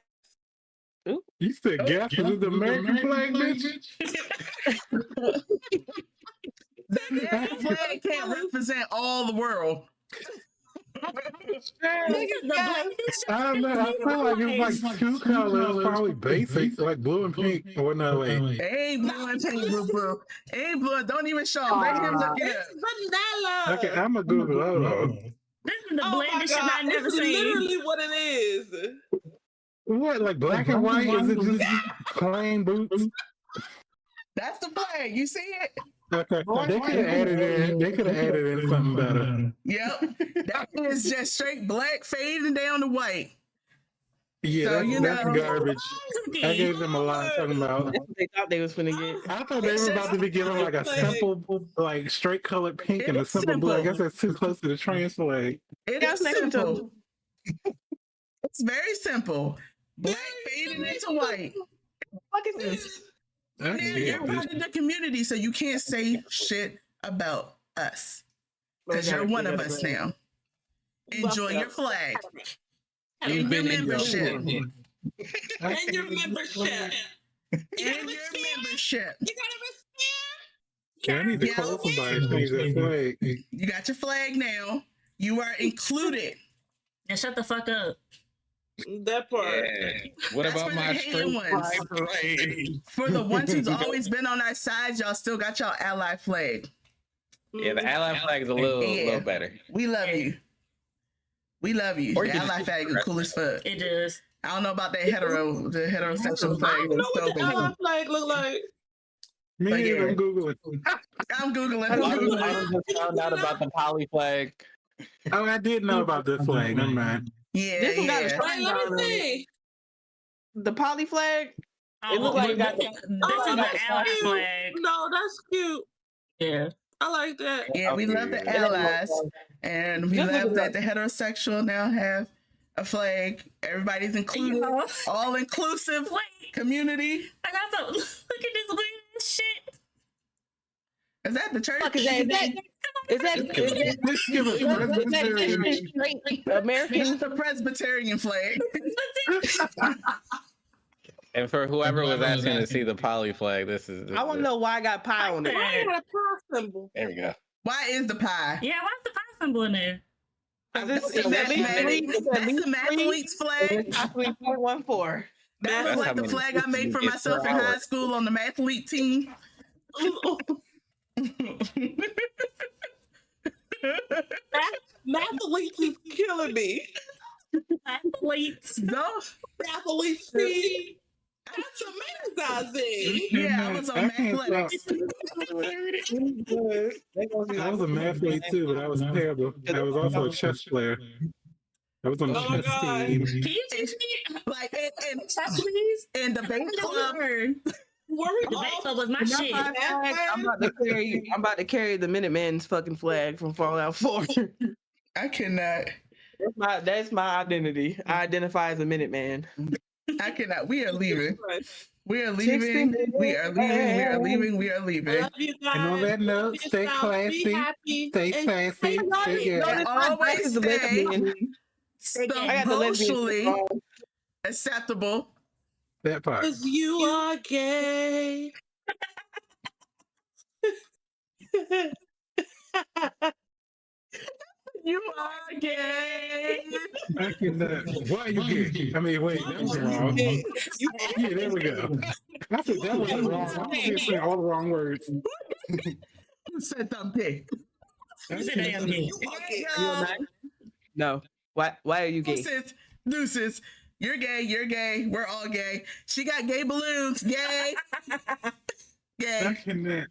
You said gas is the American flag, bitch? The American flag can't represent all the world. I don't know. I feel like it's like 2 colors, probably basic, like blue and pink. Or no, wait. It ain't blue and pink, bro. It ain't blue. Don't even show him. Let him look it up. Vanilla. Okay, I'm going to Google it. Hold on. This is the Oh my blandest shit God, I never it's seen. literally what it is. What, like black and white? Is it just plain boots? That's the flag. You see it? Okay, they could have added in. They could have added in something better. Yep. That is just straight black fading down to white. Yeah, So, that's, you that's know- garbage. I gave them a lot talking about. That's what they thought they was finna get. I thought they were about to be given like a simple, like straight colored pink and a It's simple blue. I simple. guess that's too close to the trans flag. It Yeah, is it's next to simple. It's very simple. Black fading into white. What is this? I And can you're get part this. of the community, so you can't say shit about us. Because you're one of us now. Enjoy your flag. And You've your been in your membership. And your membership. And your membership. You gotta Yeah, I need to Yeah. call somebody and change that flag. You got your flag now. You are included. And shut the fuck up. respect that part. Yeah. What That's about for my the straight hating ones. pride parade? For the ones who's always been on our side, y'all still got y'all ally flag. Yeah, the ally flag is a little better. We love you. We love you. Or The you can ally just flag is cool as fuck. It is. I don't know about that the heterosexual I flag. don't know That's what the so ally big. flag look like. Me But neither. yeah. I'm Googling. I'm Googling. I I'm Googling. just found out about the poly flag. Oh, I did know about this flag. Never mind. Yeah, This one got a yeah. Wait, let me see. The poly flag. Oh, look like it got this the- is the ally cute. flag. No, that's cute. Yeah. I like that. Yeah, we love the allies, and we This love is that the heterosexual now have a flag. Everybody's included, Yo, all inclusive wait, community. I got some. Look at this weird shit. Is that the church? Fuck is that? Is that Let's give it. straight American? It's the Presbyterian flag. And for whoever was asking to see the poly flag, this is. I want to know why I got pie on it. Why you got a pie symbol? There we go. Why is the pie? Yeah, why's the pie symbol in there? Is That's the mathletes flag. Actually, 0.14. That was That's like how the many flag I made for kids myself per in hour. high school on the mathlete team. Mathletes is killing me. Athletes. No, Mathletes see. That's amazing. yeah, I was on I can't athletics. I was a mathlete too, but I was terrible. I was also a chess player. I was on the Oh my chess God. team. Can you teach me Like and chess, please? in debate club, Worry The back club was my My shit. flag, I'm about to carry the Minutemen's fucking flag from Fallout 4. I cannot. That's my identity. I identify as a Minuteman. I cannot. We are leaving. We are 60 leaving. minutes. We are leaving. We are leaving. We are I leaving. love you guys. And on that note, Love stay yourself. classy, Be happy. stay and sassy, stay stay happy. gay. Notice my Always black is a stay lesbian. I got the lesbian supposedly wrong. acceptable. That part. Because you are gay. You are gay. I cannot. Why are you gay? I mean, wait, that was wrong. Yeah, there we go. I said that was wrong. I was here saying all the wrong words. Who said something? Who's it damn gay? No. Why are you gay? Deuces. You're gay. You're gay. We're all gay. She got gay balloons. Gay. I Gay. cannot.